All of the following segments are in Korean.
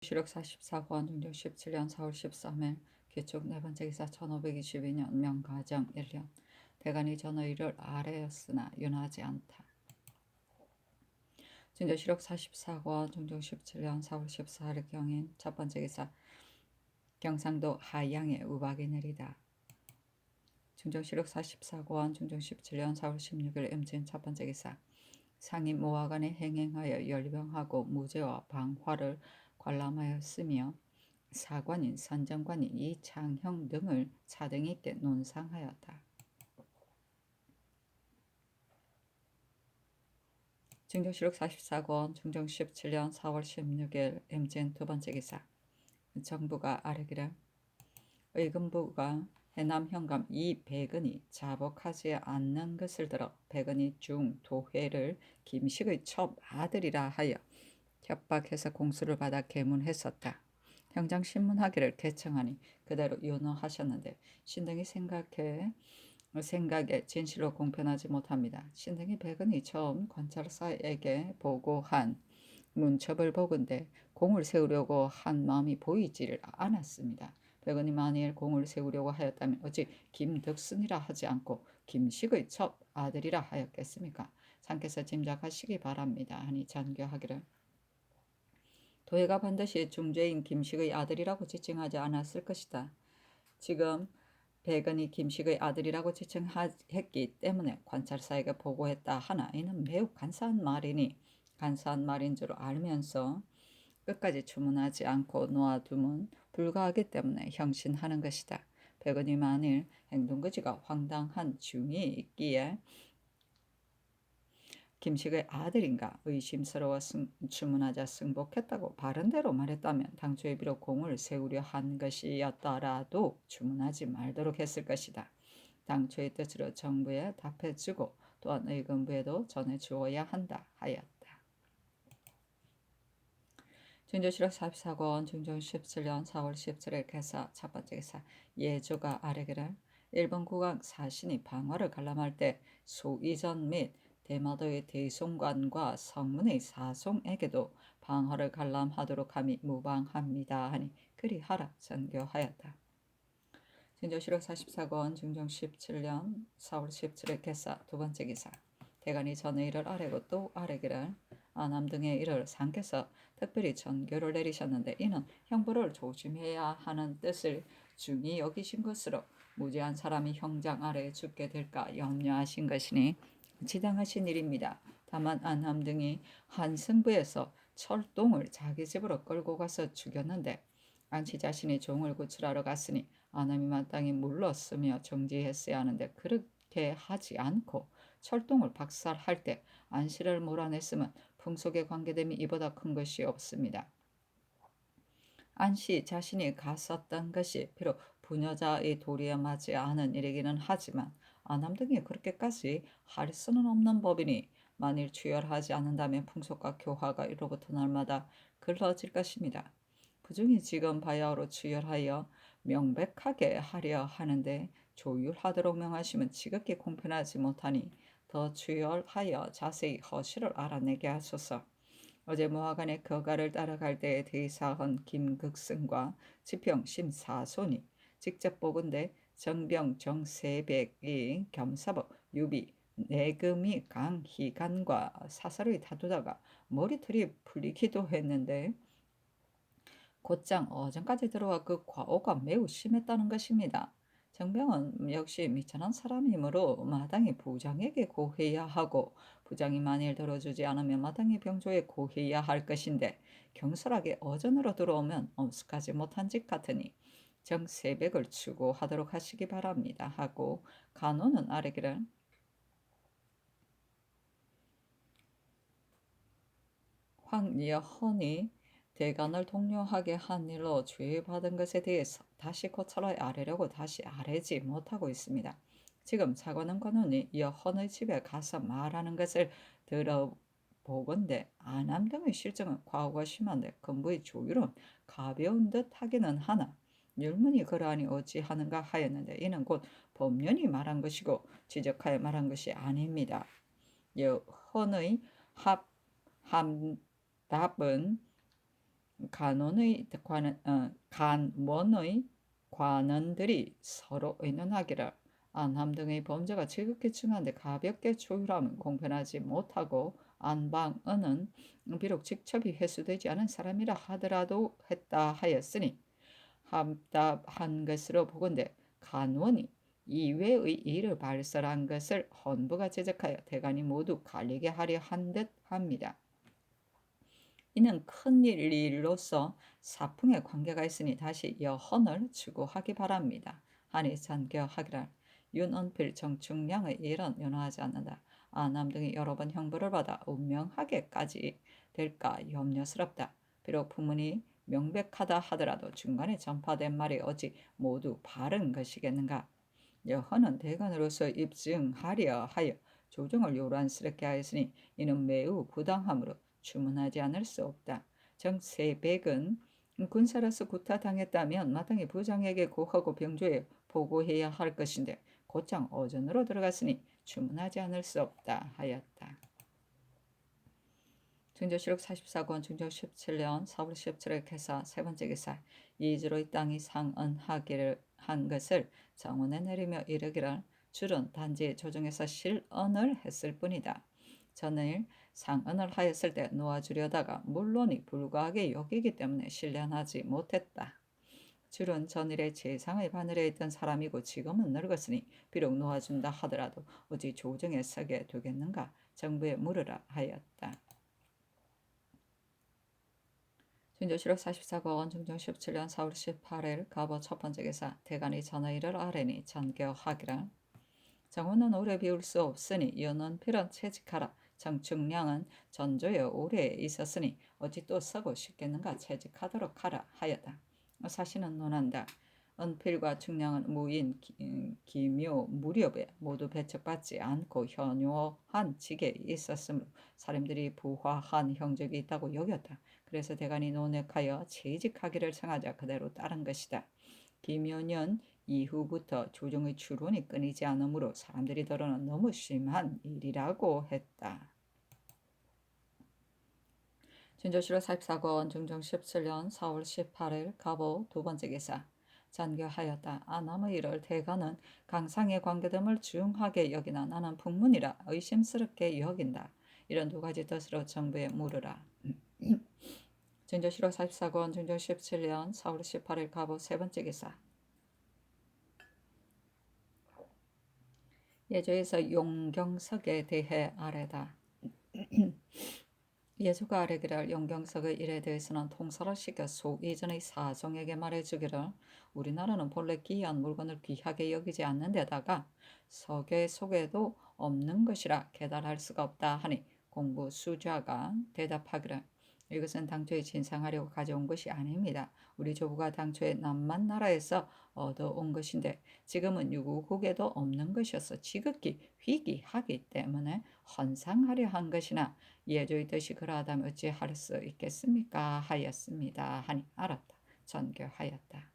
시력 44권 중종 17년 4월 13일 기축 네 번째 기사 1522년 명가정 1년 대간이 전의를 아래였으나 윤하지 않다. 중조시력 44권 중종 17년 4월 14일 경인 첫 번째 기사 경상도 하양에 우박이 내리다. 중종시력 44권 중종 17년 4월 16일 임진 첫 번째 기사 상임 모하관에 행행하여 열병하고 무죄와 방화를 관람하였으며 사관인 선정관인 이창형 등을 차등 있게 논상하였다. 중종시록 44권 중종 17년 4월 16일 임진 두 번째 기사 정부가 아뢰기를 의금부가 해남 현감 이백은이 자복하지 않는 것을 들어 백은이 중 도회를 김식의 첩 아들이라 하여 협박해서 공수를 받아 계문했었다. 형장 신문하기를 개청하니 그대로 윤허하셨는데 신등이 생각에 진실로 공편하지 못합니다. 신등이 백은이 처음 관찰사에게 보고한 문첩을 보건대 공을 세우려고 한 마음이 보이지를 않았습니다. 백은이 만일 공을 세우려고 하였다면 어찌 김덕순이라 하지 않고 김식의 첩 아들이라 하였겠습니까? 상께서 짐작하시기 바랍니다. 하니 잔교하기를 도혜가 반드시 중죄인 김식의 아들이라고 지칭하지 않았을 것이다. 지금 백은이 김식의 아들이라고 지칭했기 때문에 관찰사에게 보고했다 하나 이는 매우 간사한 말인 줄 알면서 끝까지 주문하지 않고 놓아두면 불가하기 때문에 형신하는 것이다. 백은이 만일 행동거지가 황당한 중이 있기에 김식의 아들인가 의심스러워 주문하자 승복했다고 바른대로 말했다면 당초에 비록 공을 세우려 한 것이었더라도 주문하지 말도록 했을 것이다. 당초의 뜻으로 정부에 답해주고 또한 의금부에도 전해주어야 한다 하였다. 중조시록 44권 중종 17년 4월 17일 개사 첫 번째 기사 예조가 아뢰기를 일본 국왕 사신이 방화를 관람할 때 소이전 및 대마도의 대송관과 성문의 사송에게도 방화를 관람하도록 함이 무방합니다 하니 그리하라 전교하였다. 중조시록 44권 중종 17년 4월 17일 개사 두 번째 기사 대간이 전의 일을 아뢰고 또 아뢰기를 아남 등의 일을 상께서 특별히 전교를 내리셨는데 이는 형벌을 조심해야 하는 뜻을 중히 여기신 것으로 무죄한 사람이 형장 아래에 죽게 될까 염려하신 것이니 지당하신 일입니다. 다만 안함 등이 한승부에서 철동을 자기 집으로 끌고 가서 죽였는데 안씨 자신이 종을 구출하러 갔으니 안함이 마땅히 물렀으며 정지했어야 하는데 그렇게 하지 않고 철동을 박살할 때 안씨를 몰아냈으면 풍속에 관계됨이 이보다 큰 것이 없습니다. 안씨 자신이 갔었던 것이 비록 부녀자의 도리에 맞지 않은 일이기는 하지만 안함 등이 그렇게까지 할 수는 없는 법이니 만일 추열하지 않는다면 풍속과 교화가 이로부터 날마다 글러질 것입니다. 부중이 지금 바야흐로 추열하여 명백하게 하려 하는데 조율하도록 명하시면 지극히 공편하지 못하니 더 추열하여 자세히 허실을 알아내게 하소서. 어제 모하관의 거가를 따라갈 때에 대사헌 김극승과 지평 심사손이 직접 보건대 정병 정세백이 겸사복 유비 내금이 강희간과 사사로이 다투다가 머리털이 풀리기도 했는데 곧장 어전까지 들어와 그 과오가 매우 심했다는 것입니다. 정병은 역시 미천한 사람이므로 마땅히 부장에게 고해야 하고 부장이 만일 들어주지 않으면 마땅히 병조에 고해야 할 것인데 경솔하게 어전으로 들어오면 엄숙하지 못한 짓 같으니 정세백을 추구하도록 하시기 바랍니다 하고 간호는 아뢰기를 황여헌이 대간을 독려하게 한 일로 죄받은 것에 대해서 다시 고찰을 아뢰려고 다시 아뢰지 못하고 있습니다. 지금 사관원 관원이 여헌의 집에 가서 말하는 것을 들어보건대 안함 등의 실정은 과오가 심한데 근부의 조율은 가벼운 듯 하기는 하나 율문이 그러하니 어찌하는가 하였는데 이는 곧 법륜이 말한 것이고 지적하여 말한 것이 아닙니다. 여헌의 합 답은 간원의 관원들이 서로 의논하기를 안함 등의 범죄가 지극히 중한데 가볍게 조율하면 공편하지 못하고 안방은은 비록 직접이 회수되지 않은 사람이라 하더라도 했다 하였으니 합답한 것으로 보건대 간원이 이외의 일을 발설한 것을 헌부가 제적하여 대간이 모두 갈리게 하려 한 듯 합니다. 이는 큰 일로서 사풍의 관계가 있으니 다시 여헌을 추구하기 바랍니다. 하니 잔교하기를 윤언필 정충량의 일은 연호하지 않는다. 아남 등이 여러 번 형벌을 받아 운명하게까지 될까 염려스럽다. 비록 풍문이 명백하다 하더라도 중간에 전파된 말이 어찌 모두 바른 것이겠는가. 여헌은 대관으로서 입증하려 하여 조정을 요란스럽게 하였으니 이는 매우 부당함으로 주문하지 않을 수 없다. 정세백은 군사로서 구타당했다면 마땅히 부장에게 고하고 병조에 보고해야 할 것인데 곧장 어전으로 들어갔으니 주문하지 않을 수 없다 하였다. 중조실록 44권 중조 17년 4월 17일 개사 세 번째 기사 이주로 이 땅이 상언하기를 한 것을 정원에 내리며 이르기를 줄은 단지 조정에서 실언을 했을 뿐이다. 전일 상언을 하였을 때 놓아주려다가 물론이 불과하게 여기기 때문에 실현하지 못했다. 줄은 전일에 재상의 바늘에 있던 사람이고 지금은 늙었으니 비록 놓아준다 하더라도 어찌 조정에 서게 되겠는가 정부에 물으라 하였다. 중조실록 44권 중종 17년 4월 18일 가보 첫 번째 기사 대간이 전의를 아뢰니 전교하기를 정원은 오래 비울 수 없으니 연원 필은 채직하라. 정충량은 전조에 오래 있었으니 어찌 또 서고 싶겠는가 채직하도록 하라 하였다. 사신은 논한다. 은필과 충량은 무인 기묘 무렵에 모두 배척받지 않고 현요한 직에 있었으므로 사람들이 부화한 형적이 있다고 여겼다. 그래서 대간이 논핵하여 채직하기를 청하자 그대로 따른 것이다. 기묘년 이후부터 조정의 추론이 끊이지 않으므로 사람들이 더러는 너무 심한 일이라고 했다. 진조실록 44권 중종 17년 4월 18일 가보 두 번째 기사 잔교하였다. 아남의 일을 대가는 강상의 관계됨을 중하게 여기나 나는 풍문이라 의심스럽게 여긴다. 이런 두 가지 뜻으로 정부에 물으라. 진조실록 44권 중종 17년 4월 18일 가보 세 번째 기사 예조에서 용경석에 대해 아래다. 예조가 아뢰기를 용경석의 일에 대해서는 통사를 시켜 이전의 사종에게 말해주기를 우리나라는 본래 귀한 물건을 귀하게 여기지 않는 데다가 석의 속에도 없는 것이라 계달할 수가 없다 하니 공부 수자가 대답하기를 이것은 당초에 진상하려고 가져온 것이 아닙니다. 우리 조부가 당초에 남만 나라에서 얻어온 것인데 지금은 유구국에도 없는 것이어서 지극히 희귀하기 때문에 헌상하려 한 것이나 예조의 뜻이 그러하다면 어찌할 수 있겠습니까 하였습니다. 하니 알았다. 전교하였다.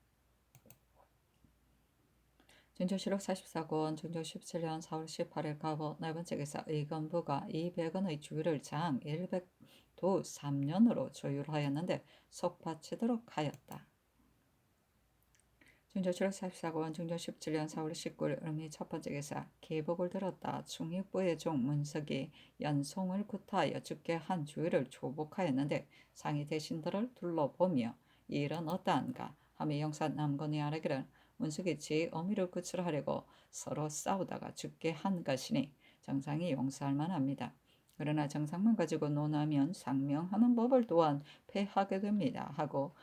중조실록 44권 중조 17년 4월 18일 가보 네 번째 기사 의건부가 이 백원의 주위를 장 100도 3년으로 조율하였는데 속바치도록 하였다. 중조실록 44권 중조 17년 4월 19일 을미 첫 번째 기사 계복을 들었다. 충익부의 종 문석이 연송을 구타하여 죽게 한 주위를 조복하였는데 상이 대신들을 둘러보며 이 일은 어떠한가 하며 영사 남건이 아뢰기를 문석이 제 어미를 구출하려고 서로 싸우다가 죽게 한 것이니 정상이 용서할 만합니다. 그러나 정상만 가지고 논하면 상명하는 법을 또한 폐하게 됩니다. 하고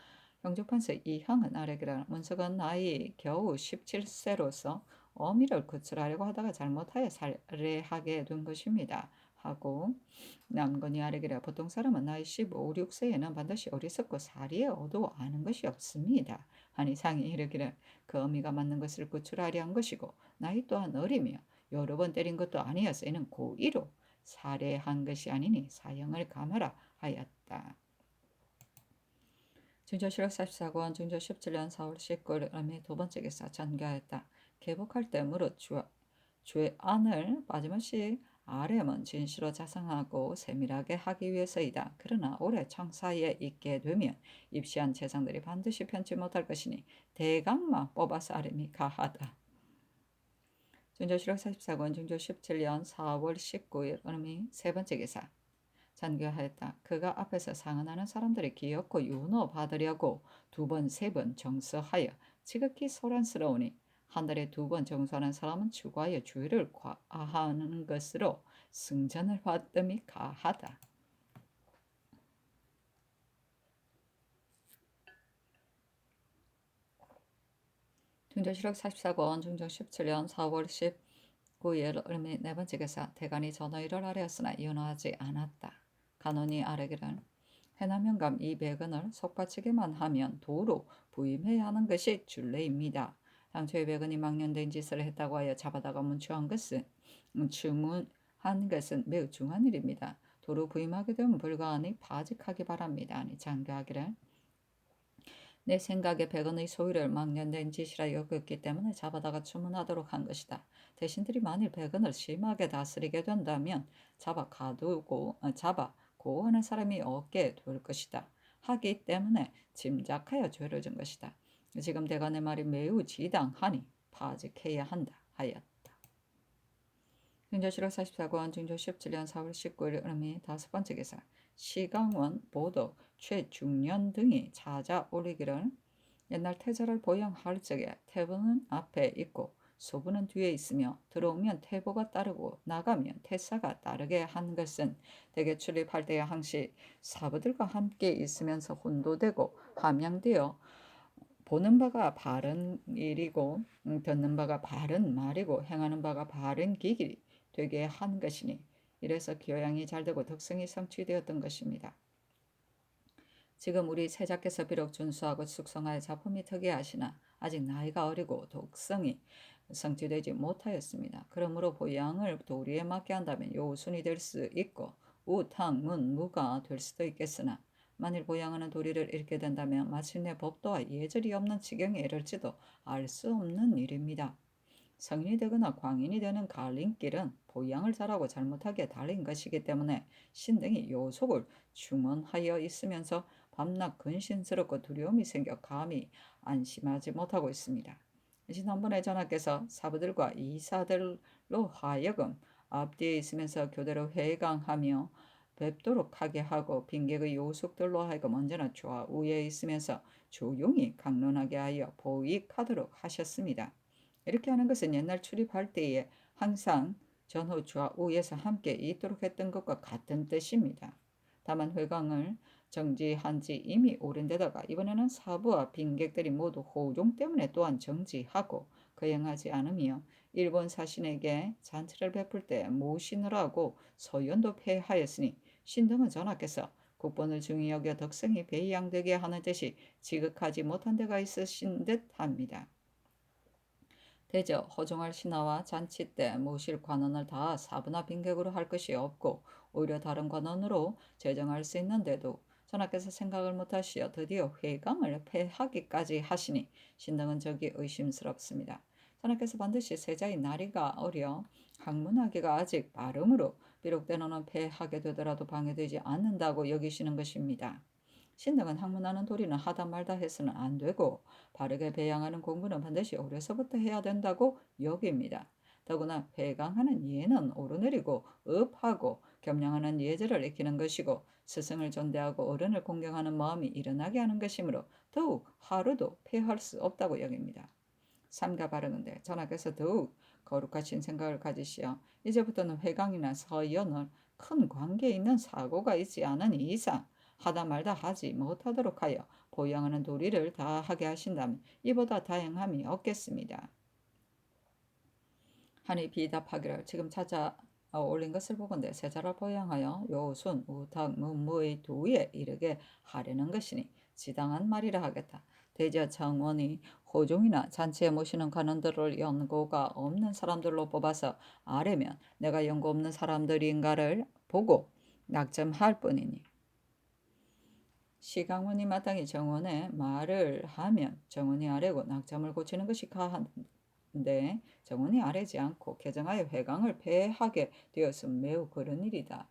영주판서 이형은 아래기라 문석은 나이 겨우 17세로서 어미를 구출하려고 하다가 잘못하여 살해하게 된 것입니다. 하고 남건이 아래기라 보통 사람은 나이 15, 6세에는 반드시 어리석고 사리에 어두 아는 것이 없습니다. 하니 상이 이르기를 그 어미가 맞는 것을 구출하려 한 것이고 나이 또한 어리며 여러 번 때린 것도 아니어서 이는 고의로 살해한 것이 아니니 사형을 감하라 하였다. 중조실록 44권 중조 17년 4월 19일 을미 두 번째 기사 전교하였다. 개복할 때 무릇 죄안을 빠짐없이 아렘은 진시로 자상하고 세밀하게 하기 위해서이다. 그러나 오래 청사에 있게 되면 입시한 재상들이 반드시 편치 못할 것이니 대강만 뽑아서 아렘이 가하다. 준조실록 44권 중조 17년 4월 19일 어느미 세 번째 기사. 잔교하였다. 그가 앞에서 상언하는 사람들의 기엽고 윤호 받으려고 두 번, 세 번 정서하여 지극히 소란스러우니 한 달에 두 번 정서하는 사람은 추구하여 주의를 과하는 것으로 승전을 받음이 가하다. 중조실록 44권 중조 17년 4월 19일 을미 네 번째 기사. 대간이 전의를 아뢰었으나 윤호하지 않았다. 간원이 아뢰기를 해남영감 이 백원을 속바치기만 하면 도로 부임해야 하는 것이 준례입니다. 당초에 백원이 망년된 짓을 했다고 하여 잡아다가 문추한 것은 매우 중한 일입니다. 도로 부임하게 되면 불가하니 파직하기 바랍니다. 아니 장교하기를 내 생각에 백원의 소유를 망년된 짓이라 여겼기 때문에 잡아다가 추문하도록 한 것이다. 대신들이 만일 백원을 심하게 다스리게 된다면 잡아 고하는 사람이 없게 될 것이다. 하기 때문에 짐작하여 죄를 진 것이다. 지금 대간의 말이 매우 지당하니 파직해야 한다 하였다. 중조실록 44권 중조 17년 4월 19일 의미 다섯 번째 기사. 시강원, 보도, 최중년 등이 찾아올리기를 옛날 태자를 보양할 적에 태보는 앞에 있고 소부는 뒤에 있으며 들어오면 태보가 따르고 나가면 태사가 따르게 한 것은 대개 출입할 때의 항시 사부들과 함께 있으면서 혼도되고 함양되어 보는 바가 바른 일이고 듣는 바가 바른 말이고 행하는 바가 바른 기길이 되게 한 것이니 이래서 교양이 잘되고 덕성이 성취되었던 것입니다. 지금 우리 세자께서 비록 준수하고 숙성하여 작품이 특이하시나 아직 나이가 어리고 독성이 성취되지 못하였습니다. 그러므로 보양을 도리에 맞게 한다면 요순이 될 수 있고 우탕문 무가 될 수도 있겠으나 만일 보양하는 도리를 잃게 된다면 마침내 법도와 예절이 없는 지경에 이를지도 알 수 없는 일입니다. 성인이 되거나 광인이 되는 갈림길은 보양을 잘하고 잘못하기에 달린 것이기 때문에 신등이 요속을 중언하여 있으면서 밤낮 근신스럽고 두려움이 생겨 감히 안심하지 못하고 있습니다. 지난번에 전하께서 사부들과 이사들로 하여금 앞뒤에 있으면서 교대로 회강하며 뵙도록 하게 하고 빈객의 요속들로 하여금 언제나 좌우에 있으면서 조용히 강론하게 하여 보익하도록 하셨습니다. 이렇게 하는 것은 옛날 출입할 때에 항상 전후 좌우에서 함께 있도록 했던 것과 같은 뜻입니다. 다만 회강을 정지한 지 이미 오랜 데다가 이번에는 사부와 빈객들이 모두 호종 때문에 또한 정지하고 거행하지 않으며 일본 사신에게 잔치를 베풀 때 모시느라고 소연도 폐하였으니 신등은 전하께서 국본을 중히 여겨 덕성이 배양되게 하는 뜻이 지극하지 못한 데가 있으신 듯 합니다. 대저 허종할 신하와 잔치 때 모실 관원을 다 사부나 빈객으로 할 것이 없고 오히려 다른 관원으로 제정할 수 있는데도 전하께서 생각을 못하시어 드디어 회강을 폐하기까지 하시니 신등은 적이 의심스럽습니다. 전하께서 반드시 세자의 나이가 어려 학문하기가 아직 빠름으로 비록 때로는 폐하게 되더라도 방해되지 않는다고 여기시는 것입니다. 신등은 학문하는 도리는 하다 말다 해서는 안 되고 바르게 배양하는 공부는 반드시 어려서부터 해야 된다고 여깁니다. 더구나 회강하는 예는 오르내리고 업하고 겸양하는 예절을 익히는 것이고 스승을 존대하고 어른을 공경하는 마음이 일어나게 하는 것이므로 더욱 하루도 폐할 수 없다고 여깁니다. 삼가 바르는데 전하께서 더욱 거룩하신 생각을 가지시어 이제부터는 회강이나 서연을 큰 관계 있는 사고가 있지 않은 이상 하다 말다 하지 못하도록 하여 보양하는 도리를 다 하게 하신다면 이보다 다행함이 없겠습니다. 하니 비답하기를 지금 찾아 올린 것을 보건대 세자를 보양하여 요순 우탁 문무의 도에 이르게 하려는 것이니 지당한 말이라 하겠다. 대저 정원이 호종이나 잔치에 모시는 관원들을 연고가 없는 사람들로 뽑아서 아래면 내가 연고 없는 사람들인가를 보고 낙점할 뿐이니 시강원이 마땅히 정원에 말을 하면 정원이 아래고 낙점을 고치는 것이 가한 정원이 아래지 않고 개정하여 회강을 폐하게 되었으면 매우 그런 일이다.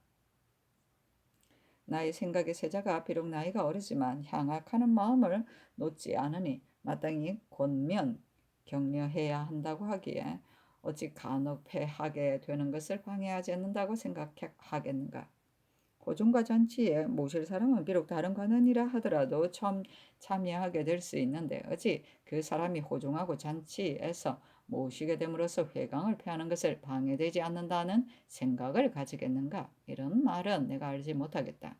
나의 생각에 세자가 비록 나이가 어리지만 향악하는 마음을 놓지 않으니 마땅히 권면 격려해야 한다고 하기에 어찌 간혹 패하게 되는 것을 방해하지 않는다고 생각하겠는가. 고종과 잔치에 모실 사람은 비록 다른 관원이라 하더라도 처음 참여하게 될 수 있는데 어찌 그 사람이 호종하고 잔치에서 모시게 됨으로써 회강을 폐하는 것을 방해되지 않는다는 생각을 가지겠는가. 이런 말은 내가 알지 못하겠다.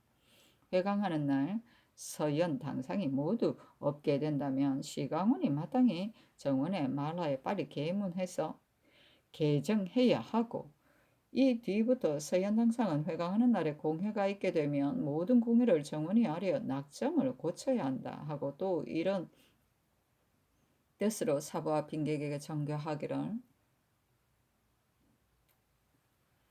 회강하는 날 서연 당상이 모두 없게 된다면 시강원이 마땅히 정원에 말하여 빨리 계문해서 개정해야 하고 이 뒤부터 서연 당상은 회강하는 날에 공회가 있게 되면 모든 공회를 정원이 아뢰어 낙점을 고쳐야 한다 하고 또 이런 뜻으로 사부와 빈객에게 정교하기를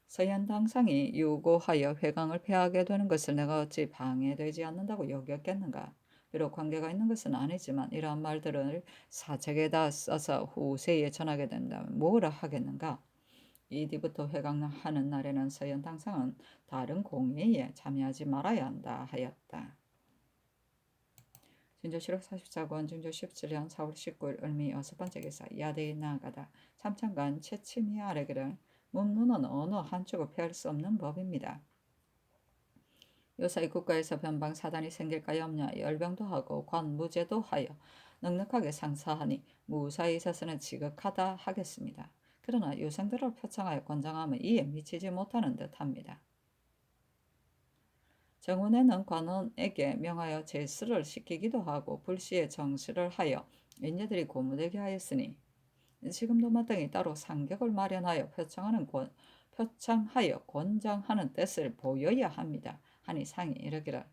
서현 당상이 요구하여 회강을 폐하게 되는 것을 내가 어찌 방해되지 않는다고 여겼겠는가. 비록 관계가 있는 것은 아니지만 이러한 말들을 사책에다 써서 후세에 전하게 된다면 뭐라 하겠는가. 이 뒤부터 회강하는 날에는 서현 당상은 다른 공회에 참여하지 말아야 한다 하였다. 진조실록 44권 중조 17년 4월 19일 을미 6번째 기사 야대에 나아가다 참찬간 채침이 아래기를 문무는 어느 한쪽을 피할 수 없는 법입니다. 요사이 국가에서 변방 사단이 생길까 염려하여 열병도 하고 관무제도 하여 넉넉하게 상사하니 무사히 있어서는 지극하다 하겠습니다. 그러나 유생들을 표창하여 권장하면 이에 미치지 못하는 듯합니다. 정원에는 관원에게 명하여 제수를 시키기도 하고 불시에 정시를 하여 인녀들이 고무되게 하였으니 지금도 마땅히 따로 상격을 마련하여 표창하여 권장하는 뜻을 보여야 합니다. 하니 상이 이르기를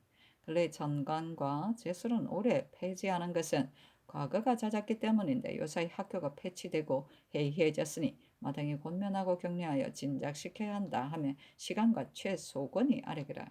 근래 전관과 제술은 오래 폐지하는 것은 과거가 잦았기 때문인데 요사이 학교가 폐치되고 해이해졌으니 마땅히 권면하고 격려하여 진작시켜야 한다 하며 시간과 최소권이 아뢰기를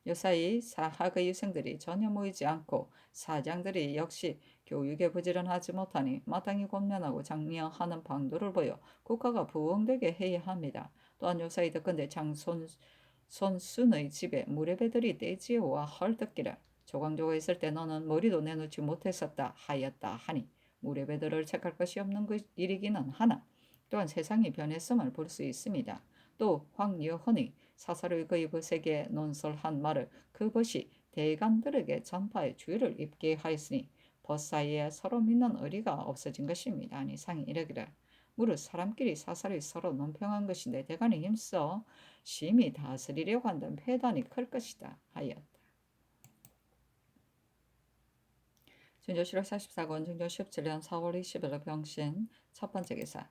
요사이 사학의 유생들이 전혀 모이지 않고 사장들이 역시 교육에 부지런하지 못하니 마땅히 권면하고 장려하는 방도를 보여 국가가 부흥되게 해야 합니다. 또한 요사이 덕건대 장손순의 집에 무례배들이 떼지어와 헐뜯기를 조광조가 있을 때 너는 머리도 내놓지 못했었다 하였다 하니 무례배들을 책할 것이 없는 일이기는 하나 또한 세상이 변했음을 볼 수 있습니다. 또 황여헌이 사사로이 그의 벗에게 논설한 말을 그 벗이 대간들에게 전파의 주의를 입게 하였으니 벗 사이에 서로 믿는 의리가 없어진 것입니다. 아니 상이 이르기를 무릇 사람끼리 사사로이 서로 논평한 것인데 대간이 힘써 심히 다스리려고 한다면 폐단이 클 것이다 하였다. 준조실록 44권 중조 17년 4월 20일 병신 첫 번째 기사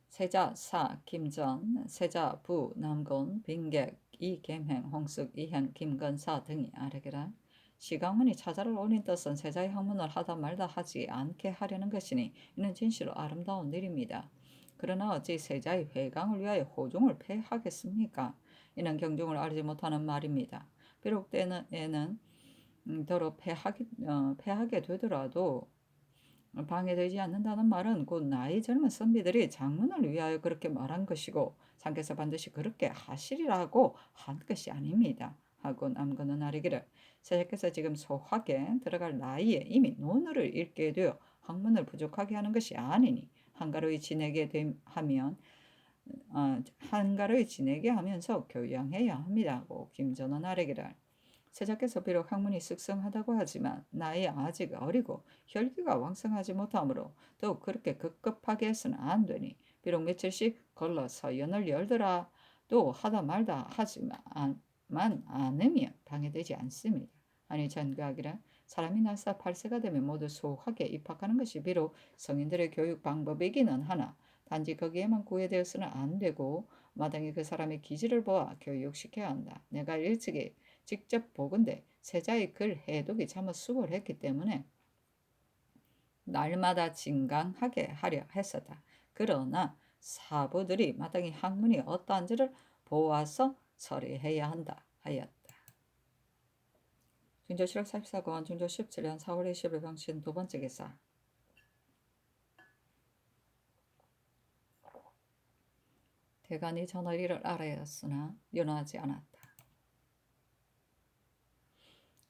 세자 사 김전, 세자 부 남곤, 빈객 이겸행, 홍숙 이현, 김건사 등이 아뢰기라 시강원이 차자를 올린 뜻은 세자의 학문을 하다 말다 하지 않게 하려는 것이니 이는 진실로 아름다운 일입니다. 그러나 어찌 세자의 회강을 위하여 호종을 폐하겠습니까? 이는 경종을 알지 못하는 말입니다. 비록 때에는 더러 폐하게 되더라도 방해되지 않는다는 말은 곧 나이 젊은 선비들이 장문을 위하여 그렇게 말한 것이고 상께서 반드시 그렇게 하시리라고 한 것이 아닙니다. 하고 남건은 아뢰기를 세자께서 지금 소학에 들어갈 나이에 이미 논어를 읽게 되어 학문을 부족하게 하는 것이 아니니 한가로이 지내게 하면서 교양해야 합니다. 하고 김전원 아뢰기를 세자께서 비록 학문이 쓱쓱하다고 하지만 나이 아직 어리고 혈기가 왕성하지 못하므로 더욱 그렇게 급급하게 해서는 안 되니 비록 며칠씩 걸러 서연을 열더라도 하다 말다 하지만 않으면 방해되지 않습니다. 아니 전교하기를 사람이 나서 8세가 되면 모두 소학에 입학하는 것이 비록 성인들의 교육 방법이기는 하나 단지 거기에만 구애되어서는 안 되고 마땅히 그 사람의 기질을 보아 교육시켜야 한다. 내가 일찍이 직접 보건대 세자의 글 해독이 참으 수월했기 때문에 날마다 진강하게 하려 했었다. 그러나 사부들이 마땅히 학문이 어떠한지를 보아서 처리해야 한다 하였다. 중조실록 44권 중조 17년 4월 20일 병신 두 번째 기사 대간이 전화리를 알아였으나 연호하지 않았다.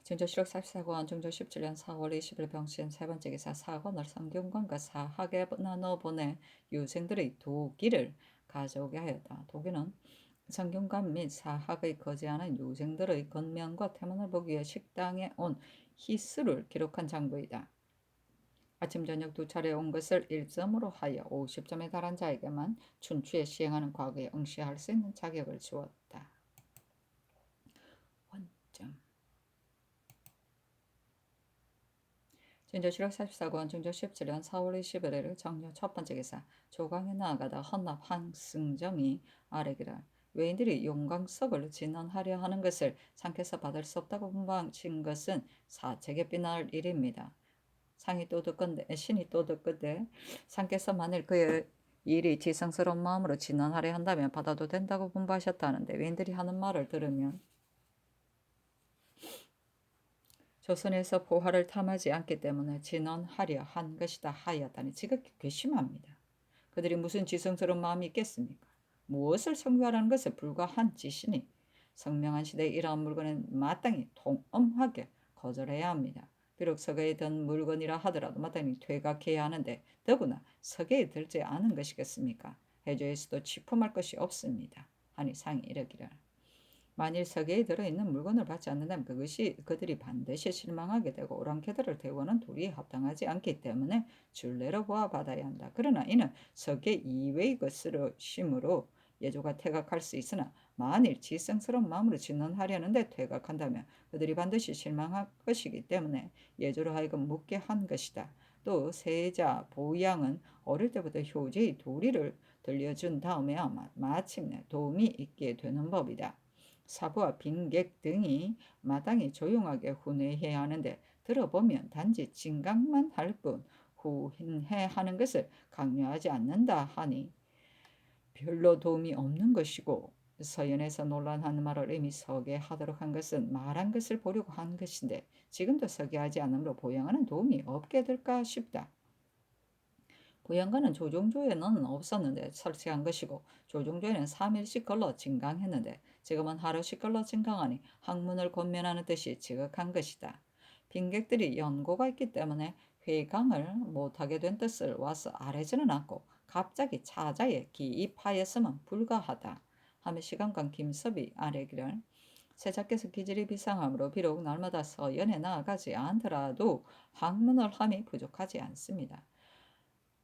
증조실록 44권 증조 17년 4월 20일 병신 세 번째 기사 사건을 성균관과 사학에 나눠 보내 유생들의 도기를 가져오게 하였다. 도기는 성균관 및 사학의 거주하는 유생들의 건면과 태문을 보기 위해 식당에 온 희수를 기록한 장부이다. 아침 저녁 두 차례 온 것을 1점으로 하여 50점에 달한 자에게만 춘추에 시행하는 과거에 응시할 수 있는 자격을 주었다. 원점. 증조실록 44권 증조 17년 4월 21일 정료 첫 번째 기사 조강에 나아가다 헌납 한승정이 아래기를 외인들이 용광석을 진언하려 하는 것을 상께서 받을 수 없다고 분방친 것은 사책에 비날 일입니다. 상이 또 듣건대 신이 또 듣건대 상께서 만일 그의 일이 지성스러운 마음으로 진언하려 한다면 받아도 된다고 분부하셨다는데 외인들이 하는 말을 들으면 조선에서 포화를 탐하지 않기 때문에 진언하려 한 것이다 하였다니 지극히 괘씸합니다. 그들이 무슨 지성스러운 마음이 있겠습니까? 무엇을 성교하라는 것에 불과한 짓이니 성명한 시대에 이러한 물건은 마땅히 통엄하게 거절해야 합니다. 비록 석에 든 물건이라 하더라도 마땅히 퇴각해야 하는데 더구나 석에 들지 않은 것이겠습니까? 해조에서도 취품할 것이 없습니다. 하니 상이 이르기를 만일 석에 들어있는 물건을 받지 않는다면 그것이 그들이 반드시 실망하게 되고 오랑캐들을 대우하는 도리에 합당하지 않기 때문에 줄례로 보아 받아야 한다. 그러나 이는 석에 이외의 것으로 심으로 예조가 퇴각할 수 있으나 만일 지성스러운 마음으로 진언하려는데 퇴각한다면 그들이 반드시 실망할 것이기 때문에 예조로 하여금 묻게 한 것이다. 또 세자 보양은 어릴 때부터 효제의 도리를 들려준 다음에 마침내 도움이 있게 되는 법이다. 사부와 빈객 등이 마땅히 조용하게 훈회해야 하는데 들어보면 단지 진강만 할 뿐 훈회하는 것을 강요하지 않는다 하니 별로 도움이 없는 것이고 서연에서 논란하는 말을 이미 서계하도록 한 것은 말한 것을 보려고 한 것인데 지금도 서계하지 않으므로 보양하는 도움이 없게 될까 싶다. 보양관은 조종조에는 없었는데 설치한 것이고 조종조에는 3일씩 걸러 진강했는데 지금은 하루씩 걸러 진강하니 학문을 권면하는 뜻이 지극한 것이다. 빈객들이 연고가 있기 때문에 회강을 못하게 된 뜻을 와서 아뢰지는 않고 갑자기 차자에 기입하였으면 불가하다. 하며 시간관 김섭이 아뢰기를 세자께서 기질이 비상하므로 비록 날마다 서연에 나아가지 않더라도 학문을 함이 부족하지 않습니다.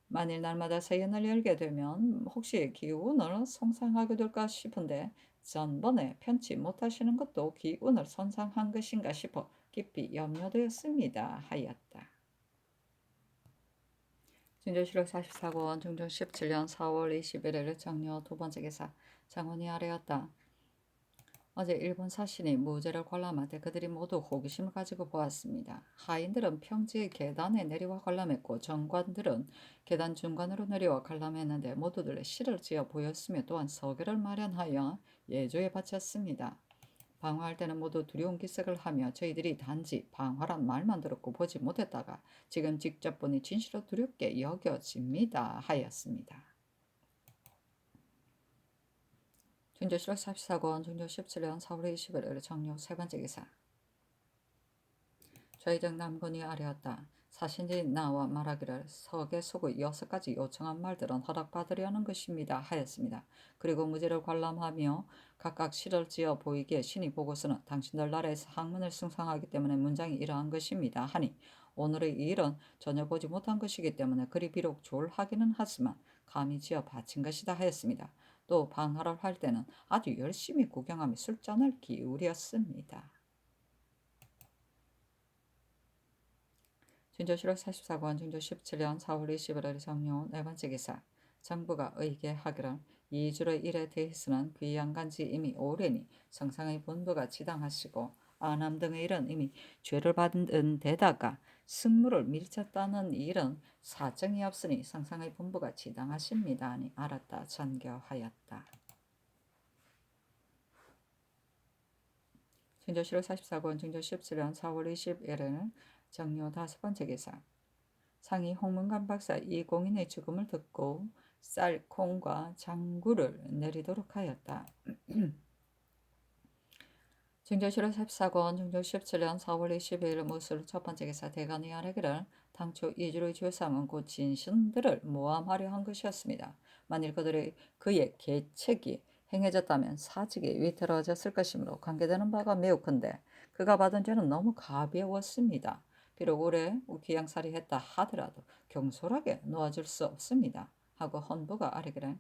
만일 날마다 서연을 열게 되면 혹시 기운을 손상하게 될까 싶은데 전번에 편치 못하시는 것도 기운을 손상한 것인가 싶어 깊이 염려되었습니다. 하였다. 증조실록 44권 중종 17년 4월 21일 정려 두 번째 기사 장원이 아뢰었다. 어제 일본 사신이 무죄를 관람할 때 그들이 모두 호기심을 가지고 보았습니다. 하인들은 평지의 계단에 내려와 관람했고 정관들은 계단 중간으로 내려와 관람했는데 모두들 실을 지어 보였으며 또한 서계를 마련하여 예조에 바쳤습니다. 방화할 때는 모두 두려운 기색을 하며 저희들이 단지 방화란 말만 들었고 보지 못했다가 지금 직접 보니 진실로 두렵게 여겨집니다. 하였습니다. 증조실록 44권 증조 17년 4월 21일 정료 세 번째 기사 좌의정 남군이 아뢰었다. 사신이 나와 말하기를 석의 속의 6가지 요청한 말들은 허락받으려는 것입니다. 하였습니다. 그리고 무죄를 관람하며 각각 실을 지어 보이기에 신이 보고서는 당신들 나라에서 학문을 숭상하기 때문에 문장이 이러한 것입니다. 하니 오늘의 이 일은 전혀 보지 못한 것이기 때문에 그리 비록 졸하기는 하지만 감히 지어 바친 것이다 하였습니다. 또 방화를 할 때는 아주 열심히 구경하며 술잔을 기울였습니다. 증조실록 44권 증조 17년 4월 21일 정료 네 번째 기사 정부가 의계하기를 이 줄의 일에 대해서는 귀양간지 이미 오래니 성상의 본부가 지당하시고 안암 등의 일은 이미 죄를 받은 데다가 승무를 밀쳤다는 일은 사정이 없으니 성상의 본부가 지당하십니다. 하니 알았다 전교하였다. 증조실록 44권 증조 17년 4월 21일 정료 다섯 번째 기사 상이 홍문관 박사 이 공인의 죽음을 듣고 쌀, 콩과 장구를 내리도록 하였다. 증조실록 14권 증조 17년 4월 22일 무술 첫 번째 기사 대간의 아래기를 당초 이주의 주삼은 곧 진신들을 모함하려 한 것이었습니다. 만일 그의 계책이 행해졌다면 사직이 위태로워졌을 것이므로 관계되는 바가 매우 큰데 그가 받은 죄는 너무 가벼웠습니다. 비록 오래 귀양살이했다 하더라도 경솔하게 놓아줄 수 없습니다. 하고 헌부가 아래기를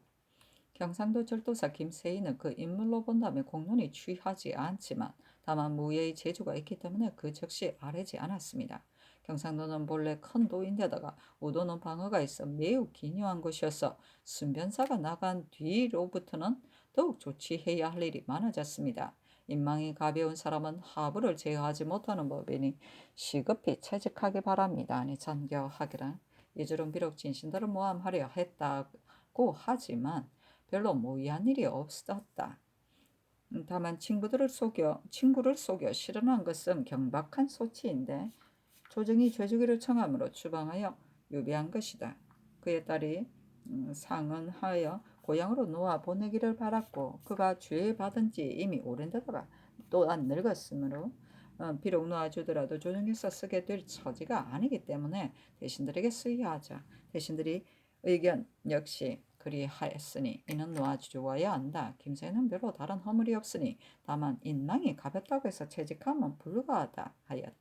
경상도 절도사 김세희는 그 인물로 본다면 공론이 취하지 않지만 다만 무예의 재주가 있기 때문에 그 즉시 아뢰지 않았습니다. 경상도는 본래 큰 도인데다가 우도는 방어가 있어 매우 기묘한 곳이어서 순변사가 나간 뒤로부터는 더욱 조치해야 할 일이 많아졌습니다. 인망이 가벼운 사람은 하부를 제어하지 못하는 법이니 시급히 채직하기 바랍니다. 아니 전교하기란 이들은 비록 진신들을 모함하려 했다고 하지만 별로 모의한 일이 없었다. 다만 친구를 속여 실현한 것은 경박한 소치인데 조정이 죄주기를 청함으로 추방하여 유배한 것이다. 그의 딸이 상언하여 고향으로 놓아 보내기를 바랐고 그가 죄 받은 지 이미 오랜데다가 또한 늙었으므로 비록 놓아주더라도 조정에서 쓰게 될 처지가 아니기 때문에 대신들에게 쓰여하자. 대신들이 의견 역시 그리하였으니 이는 놓아주어야 한다. 김새는 별로 다른 허물이 없으니 다만 인망이 가볍다고 해서 채직하면 불가하다 하였다.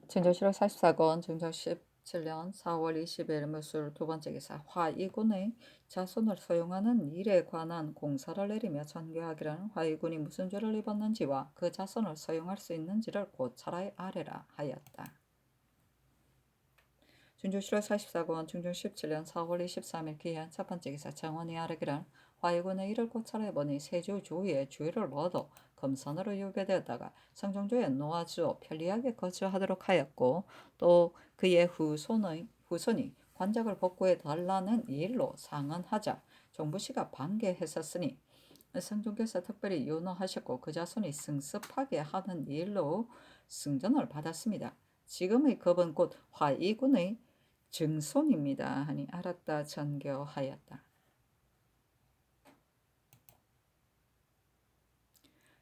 증조실록 44권 증조 17년 4월 20일 무술 두 번째 기사 화이군의 자손을 소용하는 일에 관한 공사를 내리며 전교하기를 화이군이 무슨 죄를 입었는지와 그 자손을 소용할 수 있는지를 고찰하여 아래라 하였다. 증조실록 44권 증조 17년 4월 23일 기한 첫 번째 기사 정원이 아래기를 화이군의 일을 고찰해보니 세주 주위에 주의를 얻어 금선으로 유배되었다가 성종조에 놓아주어 편리하게 거주하도록 하였고 또 그의 후손이 관작을 복구해 달라는 일로 상언하자 종부씨가 반대했었으니 성종께서 특별히 윤호하셨고 그 자손이 승습하게 하는 일로 승전을 받았습니다. 지금의 급은 곧 화이군의 증손입니다. 하니 알았다 전교하였다.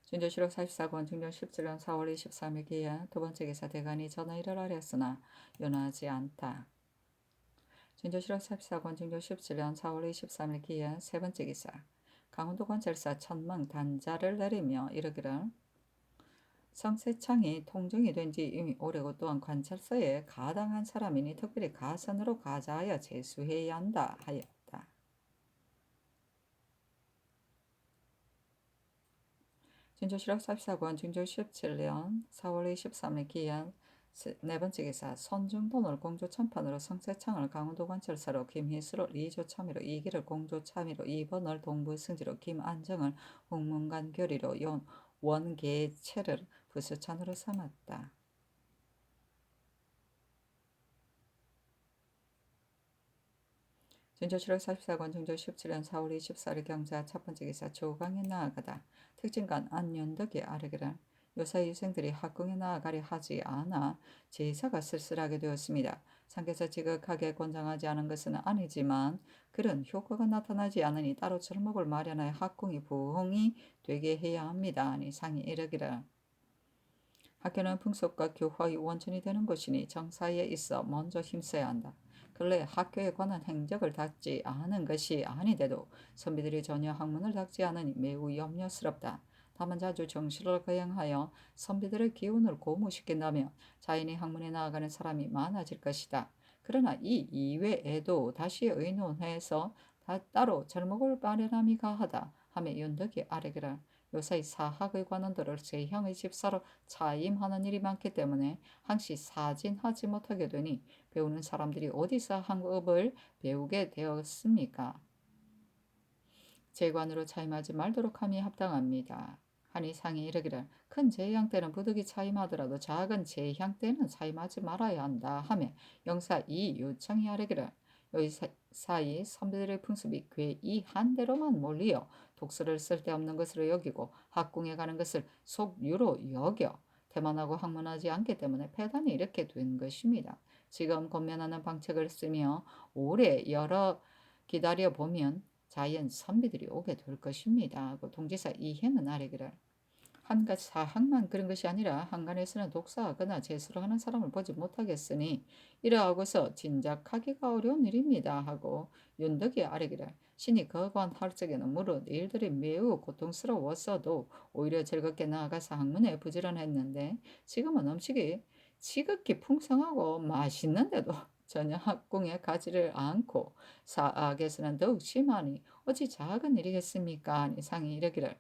증조실록 44권 증조 17년 4월 23일 기한 두 번째 기사 대간이 전의를 아뢰었으나 윤하지 않다. 증조실록 44권 증조 17년 4월 23일 기한 세 번째 기사 강원도 관찰사 천망 단자를 내리며 이르기를 성세창이 통정이 된 지 이미 오래고 또한 관찰사에 가당한 사람이니 특별히 가선으로 가자하여 제수해야 한다 하였다. 증조실록 44권 증조 17년 4월 23일 기한 네 번째 기사 선중돈을 공조참판으로 성세창을 강원도 관찰사로 김희수를 2조 참의로 2기를 공조 참의로 2번을 동부승지로 김안정을 홍문관 교리로 원계체를 부수찬으로 삼았다. 증조실록 44권 증조 17년 4월 24일 경자 첫 번째 기사 조강에 나아가다 특징관 안윤덕이 아르기를 요사이 유생들이 학궁에 나아가려 하지 않아 제사가 쓸쓸하게 되었습니다. 상께서 지극하게 권장하지 않은 것은 아니지만 그런 효과가 나타나지 않으니 따로 절목을 마련하여 학궁이 부흥이 되게 해야 합니다. 아니 상이 이르기를 학교는 풍속과 교화의 원천이 되는 것이니 정사에 있어 먼저 힘써야 한다. 근래 학교에 관한 행적을 닦지 않은 것이 아니돼도 선비들이 전혀 학문을 닦지 않으니 매우 염려스럽다. 다만 자주 정시를 거행하여 선비들의 기운을 고무시킨다면 자연히 학문에 나아가는 사람이 많아질 것이다. 그러나 이 이외에도 다시 의논해서 따로 절목을 마련함이 가하다 하며 윤덕이 아뢰기를 요새 사학의 관원들을 제향의 집사로 차임하는 일이 많기 때문에 항시 사진하지 못하게 되니 배우는 사람들이 어디서 한국어를 배우게 되었습니까? 제관으로 차임하지 말도록 함이 합당합니다. 하니 상이 이르기를 큰 제향 때는 부득이 차임하더라도 작은 제향 때는 차임하지 말아야 한다 하며 영사 이 요청이 아뢰기를 여기 사이 선비들의 풍습이 괴이한 대로만 몰리어 독서를 쓸데없는 것으로 여기고 학궁에 가는 것을 속유로 여겨 태만하고 학문하지 않기 때문에 폐단이 이렇게 된 것입니다. 지금 권면하는 방책을 쓰며 오래 여러 기다려 보면 자연 선비들이 오게 될 것입니다. 그 동지사 이행은 아래기를 한 가지 사학만 그런 것이 아니라 한간에서는 독사하거나 재수를 하는 사람을 보지 못하겠으니 이러하고서 진작하기가 어려운 일입니다 하고 윤덕이 아뢰기를 신이 거관할 적에는 무릇 일들이 매우 고통스러웠어도 오히려 즐겁게 나아가서 학문에 부지런했는데 지금은 음식이 지극히 풍성하고 맛있는데도 전혀 학궁에 가지를 않고 사학에서는 더욱 심하니 어찌 작은 일이겠습니까? 하니 상이 이르기를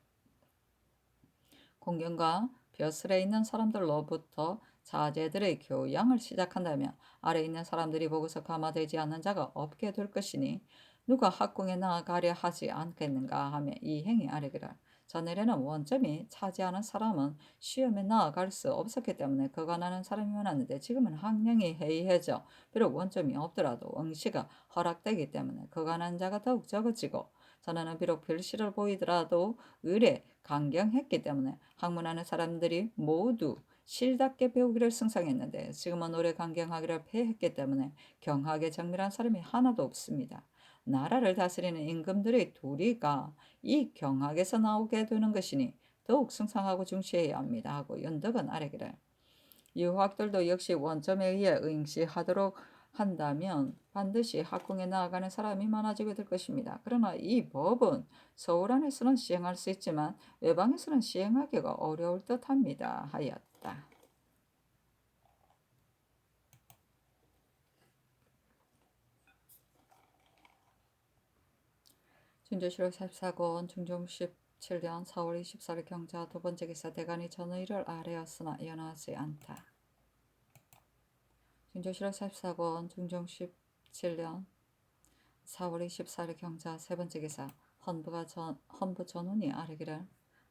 공경과 벼슬에 있는 사람들로부터 자제들의 교양을 시작한다면 아래 있는 사람들이 보고서 감화되지 않는 자가 없게 될 것이니 누가 학궁에 나아가려 하지 않겠는가 하며 이 행위 아래기라. 전에는 원점이 차지하는 사람은 시험에 나아갈 수 없었기 때문에 거간하는 사람이 많았는데 지금은 학령이 해이해져 비록 원점이 없더라도 응시가 허락되기 때문에 거간하는 자가 더욱 적어지고 전에는 비록 별시를 보이더라도 을에 강경했기 때문에 학문하는 사람들이 모두 실답게 배우기를 승상했는데 지금은 오래 강경하기를 폐했기 때문에 경하게 정밀한 사람이 하나도 없습니다. 나라를 다스리는 임금들의 도리가 이 경학에서 나오게 되는 것이니 더욱 승상하고 중시해야 합니다 하고 연덕은 아래기를 유학들도 역시 원점에 의해 응시하도록 한다면 반드시 학궁에 나아가는 사람이 많아지게 될 것입니다. 그러나 이 법은 서울 안에서는 시행할 수 있지만 외방에서는 시행하기가 어려울 듯합니다 하였다. 준조실록 44권 중종 17년 4월 24일 경자 두 번째 기사 대간이 전의를 아뢰었으나 연하지 않다. 준조실록 44권 중종 17년 4월 24일 경자 세 번째 기사 헌부 전운이 아뢰기를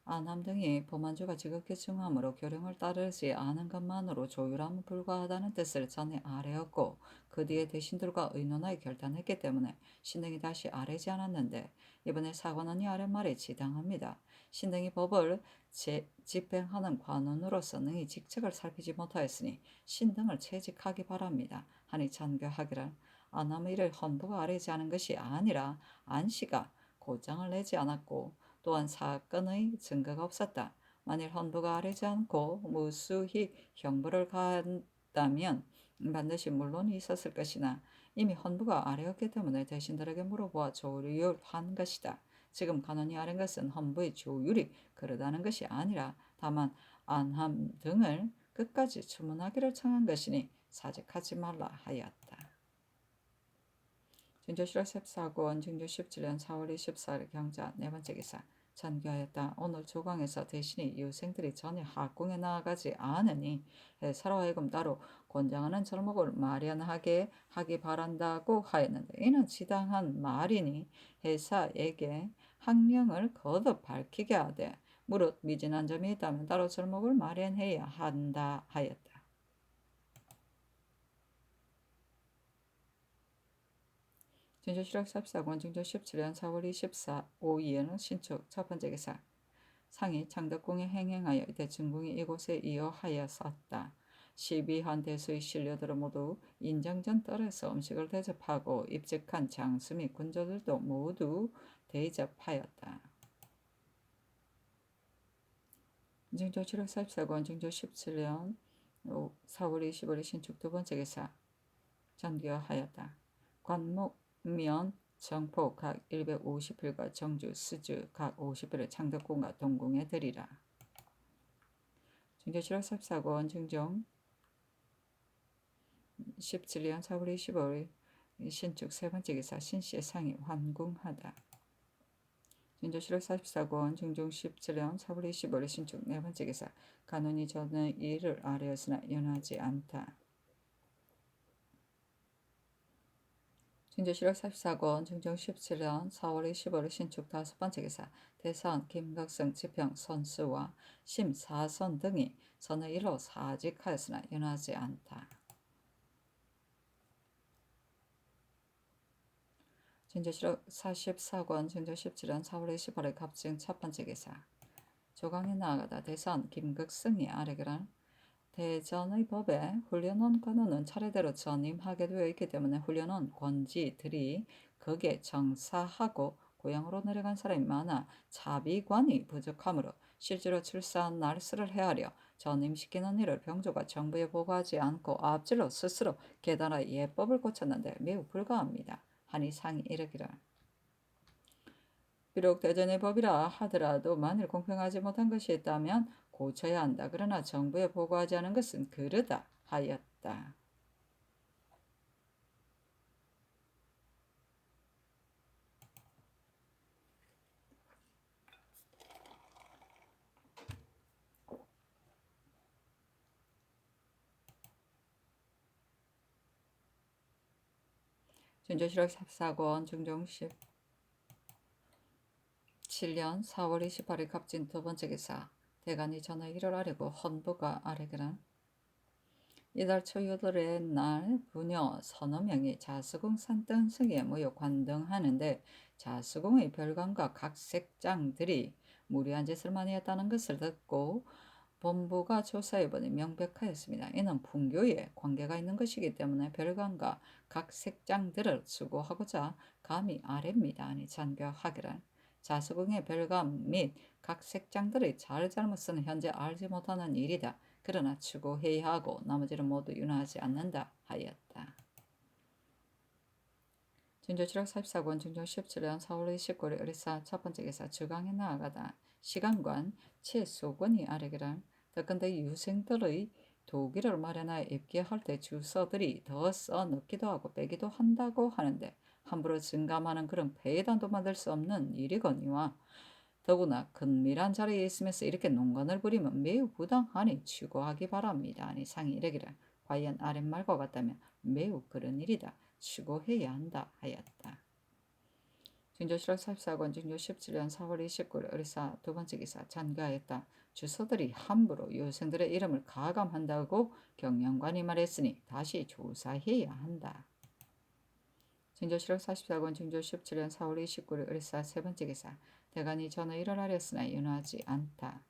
안함 등이 범한주가 지극히 중함으로 교령을 따르지 않은 것만으로 조율함은 불가하다는 뜻을 전에 아뢰었고 그 뒤에 대신들과 의논하여 결단했기 때문에 신등이 다시 아뢰지 않았는데 이번에 사관원이 아뢰 말이 지당합니다. 신등이 법을 집행하는 관원으로서 능히 직책을 살피지 못하였으니 신등을 채직하기 바랍니다. 하니 잔교하기를 안함의 일을 헌부가 아뢰지 않은 것이 아니라 안씨가 고장을 내지 않았고 또한 사건의 증거가 없었다. 만일 헌부가 아뢰지 않고 무수히 형부를 가한다면 반드시 물론이 있었을 것이나 이미 헌부가 아뢰었기 때문에 대신들에게 물어보아 조율한 것이다. 지금 간원이 아뢰은 것은 헌부의 조율이 그러다는 것이 아니라 다만 안함 등을 끝까지 추문하기를 청한 것이니 사직하지 말라 하였다. 준조실록 14권 중조 17년 4월 24일 경자 네 번째 기사 전교하였다. 오늘 조광에서 대신이 유생들이 전혀 학궁에 나아가지 않으니 해사로 하여금 따로 권장하는 절목을 마련하게 하기 바란다고 하였는데 이는 지당한 말이니 해사에게 학령을 거듭 밝히게 하되 무릇 미진한 점이 있다면 따로 절목을 마련해야 한다 하였다. 준조실록 14권 중조 17년 4월 25일은 신축 첫 번째 기사 상이 창덕궁에 행행하여 대충궁이 이곳에 이어하였었다. 12한 대수의 신료들은 모두 인정전 뜰에서 음식을 대접하고 입직한 장수 및 군조들도 모두 대접하였다. 중조 7월 44권 중조 17년 4월 25일 신축 두 번째 기사 전교하였다. 관목면 정포 각 150필과 정주, 수주 각 50필을 창덕궁과 동궁에 드리라. 중조 7월 14권 중종 17년 4월 25일 신축 세 번째 기사 신씨의 상이 환궁하다. 중조 7월 44권 중종 17년 4월 25일 신축 네 번째 기사 간원이 전의 일을 아뢰었으나 연하지 않다. 중조실록 44권 중종 17년 4월 25일 신축 다섯 번째 기사 대선 김각성 지평 선수와 심사선 등이 선의 일로 사직하였으나 연하지 않다. 중조실록 44권 중종 17년 4월 25일 갑증 첫 번째 기사 조강에 나아가다 대선 김각성이 아뢰기란 대전의 법에 훈련원 관원은 차례대로 전임하게 되어 있기 때문에 훈련원 권지들이 거기에 정사하고 고향으로 내려간 사람이 많아 자비관이 부족하므로 실제로 출산 날수를 헤아려 전임시키는 일을 병조가 정부에 보고하지 않고 앞질러 스스로 계단의 예법을 고쳤는데 매우 불가합니다. 하니 상이 이르기를 비록 대전의 법이라 하더라도 만일 공평하지 못한 것이 있다면 고쳐야 한다. 그러나 정부에 보고하지 않은 것은 그르다 하였다. 준조실록 14권 중종 17년 4월 28일 갑진 두 번째 기사 대간이 전하 1월 아래고 헌부가 아래그란 이달 초 8일의 날 부녀 서너 명이 자수궁 산등성에 모여 관등하는데 자수궁의 별관과 각 색장들이 무리한 짓을 많이 했다는 것을 듣고 본부가 조사해보니 명백하였습니다. 이는 풍교에 관계가 있는 것이기 때문에 별관과 각 색장들을 수고하고자 감히 아래입니다. 아니 잔교하기를 자수궁의 별관 및 각 색장들의 잘잘못은 현재 알지 못하는 일이다. 그러나 추구해야 하고 나머지는 모두 윤하지 않는다 하였다. 준조실록 44권 중종 17년 4월 29일 의리사 첫 번째 기사 주강에 나아가다 시간관 최소권이 아래기를 더군다나 유생들의 도기를 마련하여 입게 할 때 주서들이 더 써넣기도 하고 빼기도 한다고 하는데 함부로 증감하는 그런 배단도 만들 수 없는 일이거니와 더구나 근밀한 자리에 있으면서 이렇게 농간을 부리면 매우 부당하니 추구하기 바랍니다. 아니 상이 이르기를 과연 아랫말과 같다면 매우 그런 일이다. 추구해야 한다 하였다. 준조실록 44권 중조 17년 4월 29일 의리사 두 번째 기사 잔가하였다. 주서들이 함부로 유생들의 이름을 가감한다고 경영관이 말했으니 다시 조사해야 한다. 준조실록 44권 중조 17년 4월 29일 의리사 세 번째 기사 대간이 전하 1월 아랬으나 윤하지 않다.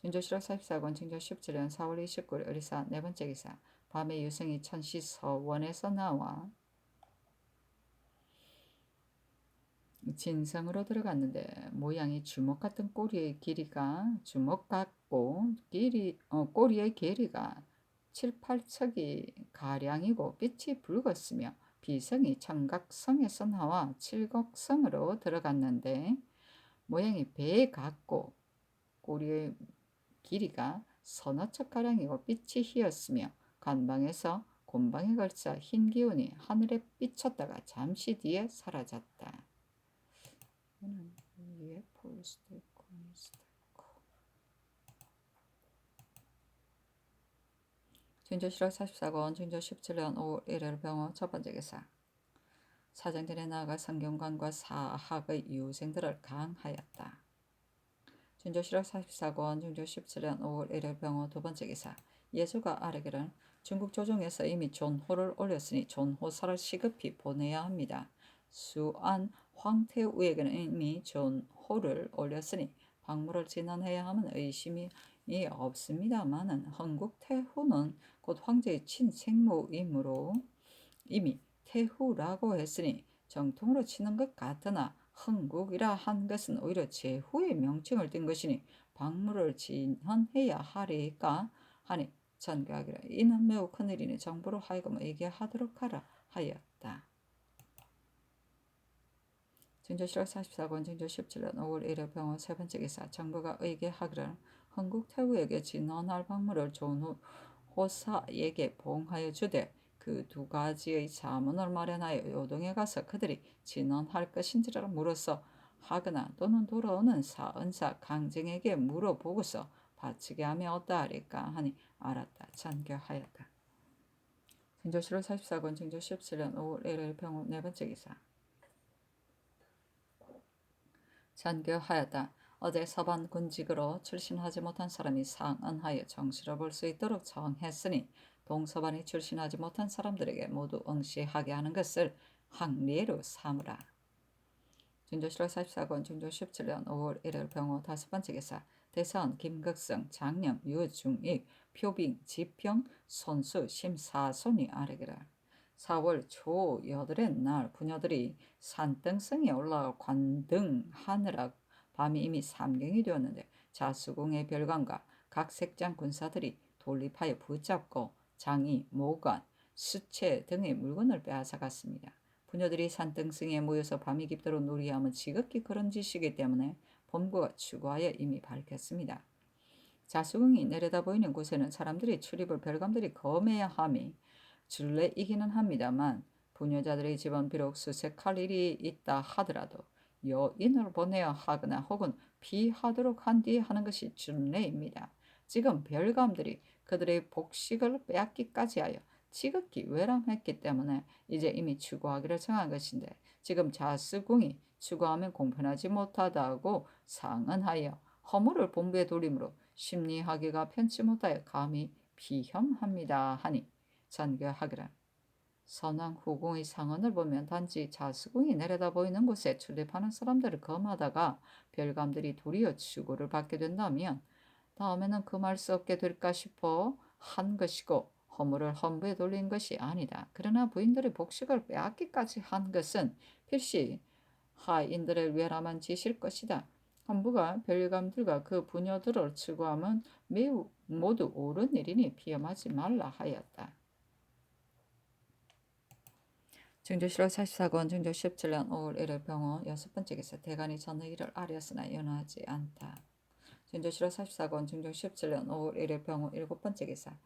준조실록 44권 중조 17년 4월 29일 의리사 네 번째 기사 밤에 유생이 천시 서원에서 나와 진성으로 들어갔는데 모양이 주먹 같은 꼬리의 길이가 주먹 같고 꼬리의 길이가 7, 8척이 가량이고 빛이 붉었으며 비성이 청각성에서 나와 칠곡성으로 들어갔는데 모양이 배 같고 꼬리의 길이가 서너 척가량이고 빛이 희었으며 간방에서 곤방에 걸쳐 흰 기운이 하늘에 비쳤다가 잠시 뒤에 사라졌다. 위에 볼 수도 있고 아닐 수도 있고. 준조실록 44권 중조 17년 5월 1일 병호 첫 번째 기사 사정전에 나아가 성경관과 사학의 유생들을 강하였다. 준조실록 44권 중조 17년 5월 1일 병호 두 번째 기사 예수가 아뢰기를 중국 조정에서 이미 존호를 올렸으니 존호사를 시급히 보내야 합니다. 수안 황태우에게는 이미 존호를 올렸으니 박물을 진언해야 함은 의심이 없습니다마는 헌국태후는 곧 황제의 친생모이므로 이미 태후라고 했으니 정통으로 치는 것 같으나 헌국이라 한 것은 오히려 제후의 명칭을 띈 것이니 박물을 진헌해야 하리까 하니 전교하기를 이는 매우 큰일이니 정부로 하여금 의계하도록 하라 하였다. 준조실록 44권 중조 17년 5월 1일 병호 세 번째 기사 정부가 의계하기를 헌국태후에게 진헌할 박물을 존호사에게 봉하여 주되 그 두 가지의 자문을 마련하여 요동에 가서 그들이 진언할 것인지를 물어서 하거나 또는 돌아오는 사은사 강정에게 물어보고서 바치게 하면 어떠하리까 하니 알았다. 잔교하였다. 준조실록 44권 중조 17년 5월 1일 병호 네 번째 기사 잔교하였다. 어제 서반 군직으로 출신하지 못한 사람이 상언하여 정시를 볼 수 있도록 정했으니 동서반이 출신하지 못한 사람들에게 모두 응시하게 하는 것을 항례로 삼으라. 준조실록 44권 중조 17년 5월 1일 병호 다섯 번째 기사 대선 김극성 장령 유중익 표빙, 지평, 선수, 심사손이 아래기라. 4월 초 여덟의 날 부녀들이 산등성에 올라가 관등하느라 밤이 이미 삼경이 되었는데 자수궁의 별관과 각 색장 군사들이 돌립하여 붙잡고 장이, 모관, 수채 등의 물건을 빼앗아갔습니다. 부녀들이 산등성에 모여서 밤이 깊도록 놀이하면 지극히 그런 짓이기 때문에 본부가 추구하여 이미 밝혔습니다. 자수궁이 내려다 보이는 곳에는 사람들이 출입을 별감들이 검해야 함이 줄레이기는 합니다만 부녀자들의 집은 비록 수색할 일이 있다 하더라도 여인을 보내야 하거나 혹은 피하도록 한 뒤에 하는 것이 준례입니다. 지금 별감들이 그들의 복식을 빼앗기까지 하여 지극히 외람했기 때문에 이제 이미 추구하기를 정한 것인데 지금 자수궁이 추구하면 공편하지 못하다고 상언하여 허물을 본부에 돌림으로 심리하기가 편치 못하여 감히 비혐합니다 하니 전교하기를 선왕 후궁의 상언을 보면 단지 자수궁이 내려다 보이는 곳에 출입하는 사람들을 검하다가 별감들이 도리어 추구를 받게 된다면 다음에는 금할 수 없게 될까 싶어 한 것이고 허물을 헌부에 돌린 것이 아니다. 그러나 부인들의 복식을 빼앗기까지 한 것은 필시 하인들의 외람한 짓일 것이다. 헌부가 별감들과 그 부녀들을 추구하면 매우 모두 옳은 일이니 비염하지 말라 하였다. 증조실록 44권 증조 17년 5월 1일 병호 여섯 번째 기사 대간이 전의 일을 아뢰었으나 연하지 않다. 증조실록 44권 증조 17년 5월 1일 병호 일곱 번째 기사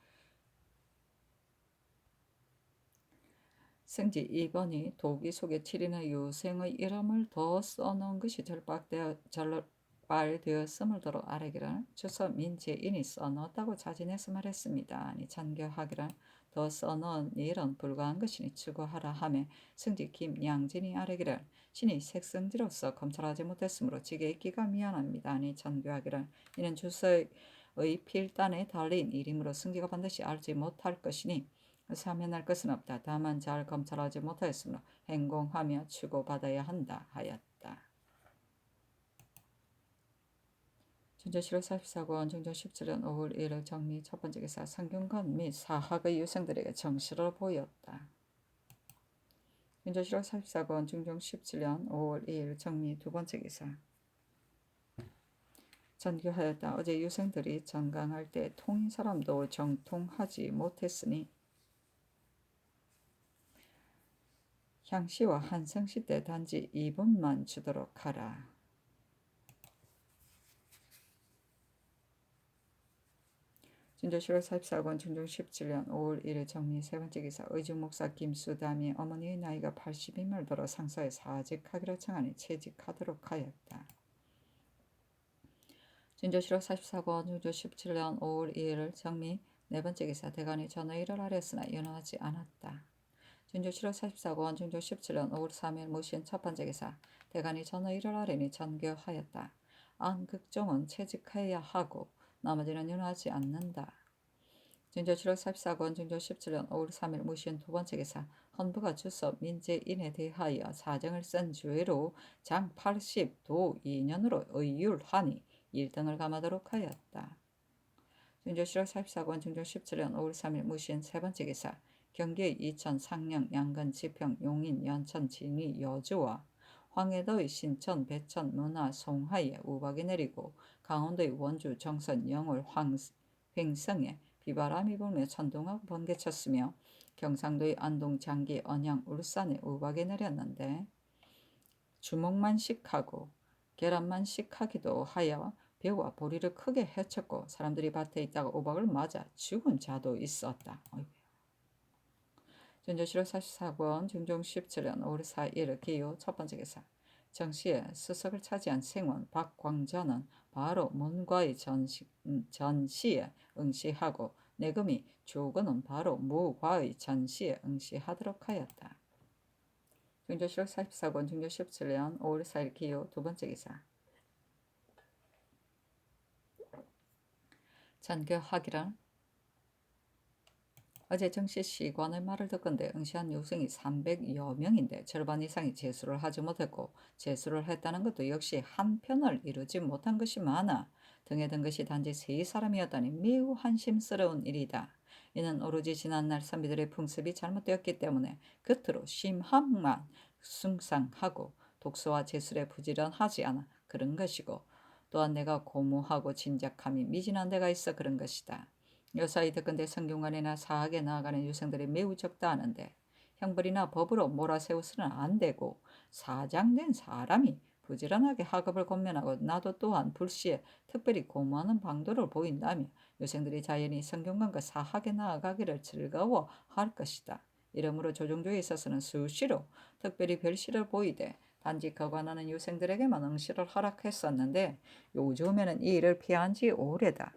승지 2번이 도기 속에 칠인의 유생의 이름을 더 써놓은 것이 절발되었음을 더러 아래기를 주서 민재인이 써넣었다고 자진해서 말했습니다. 아니 전교하기를 더 써놓은 일은 불가한 것이니 추구하라 하며 승지 김양진이 아래기를 신이 색성지로서 검찰하지 못했으므로 지게 있기가 미안합니다. 아니 전교하기를 이는 주서의 필단에 달린 일이므로 승지가 반드시 알지 못할 것이니 사면할 것은 없다. 다만 잘 검찰하지 못하였으므로 행공하며 추구받아야 한다 하였다. 증조실록 44권 증조 17년 5월 1일 정리 첫 번째 기사 성균관 및 사학의 유생들에게 정실을 보였다. 증조실록 44권 증조 17년 5월 2일 정리 두 번째 기사 전교하였다. 어제 유생들이 정강할 때 통인 사람도 정통하지 못했으니 향씨와 한성씨 때 단지 2분만 주도록 하라. 증조실록 44권 증조 17년 5월 1일 정리 세 번째 기사 의중목사 김수담이 어머니의 나이가 80임을 들어 상서에 사직하기로 청하니 채직하도록 하였다. 증조실록 44권 증조 17년 5월 2일 정리 네 번째 기사 대간이 전의를 아뢰었으나 연호하지 않았다. 증조실록 44권 증조 17년 5월 3일 무신 첫 번째 기사 대간이 전의를 아뢰니 전교하였다. 안극종은 채직해야 하고 나머지는 연호하지 않는다. 증조실록 44권 증조 17년 5월 3일 무신 두 번째 기사 헌부가 주서 민재인에 대하여 사정을 쓴 죄로 장 80도 2년으로 의율하니 1등을 감하도록 하였다. 증조실록 44권 증조 17년 5월 3일 무신 세 번째 기사 경기의 이천, 상령, 양근, 지평, 용인, 연천, 진위, 여주와 황해도의 신천, 배천, 문화, 송하에 우박이 내리고 강원도의 원주, 정선, 영월, 횡성에 비바람이 불며 천둥하고 번개쳤으며 경상도의 안동, 장기, 언양, 울산에 우박이 내렸는데 주먹만식하고 계란만식하기도 하여 배와 보리를 크게 해쳤고 사람들이 밭에 있다가 우박을 맞아 죽은 자도 있었다. 증조실록 44권 증종 17년 5월 4일 기호 첫 번째 기사 정시에 수석을 차지한 생원 박광자는 바로 문과의 전시에 응시하고 내금이 조건은 바로 무과의 전시에 응시하도록 하였다. 증조실록 44권 증조 17년 5월 4일 기호 두 번째 기사 전교하기를 어제 정시 시관의 말을 듣건대 응시한 유생이 300여 명인데 절반 이상이 재수를 하지 못했고 재수를 했다는 것도 역시 한 편을 이루지 못한 것이 많아 등에 든 것이 단지 세 사람이었다니 매우 한심스러운 일이다. 이는 오로지 지난날 선비들의 풍습이 잘못되었기 때문에 겉으로 심함만 숭상하고 독서와 제술에 부지런하지 않아 그런 것이고, 또한 내가 고무하고 진작함이 미진한 데가 있어 그런 것이다. 요사이 듣건대 성균관이나 사학에 나아가는 유생들이 매우 적다 하는데, 형벌이나 법으로 몰아세우서는 안 되고 사장된 사람이 부지런하게 학업을 권면하고 나도 또한 불시에 특별히 고무하는 방도를 보인다며 유생들이 자연히 성균관과 사학에 나아가기를 즐거워할 것이다. 이러므로 조정조에 있어서는 수시로 특별히 별시를 보이되 단지 거관하는 유생들에게만 응시를 허락했었는데, 요즘에는 이 일을 피한 지 오래다.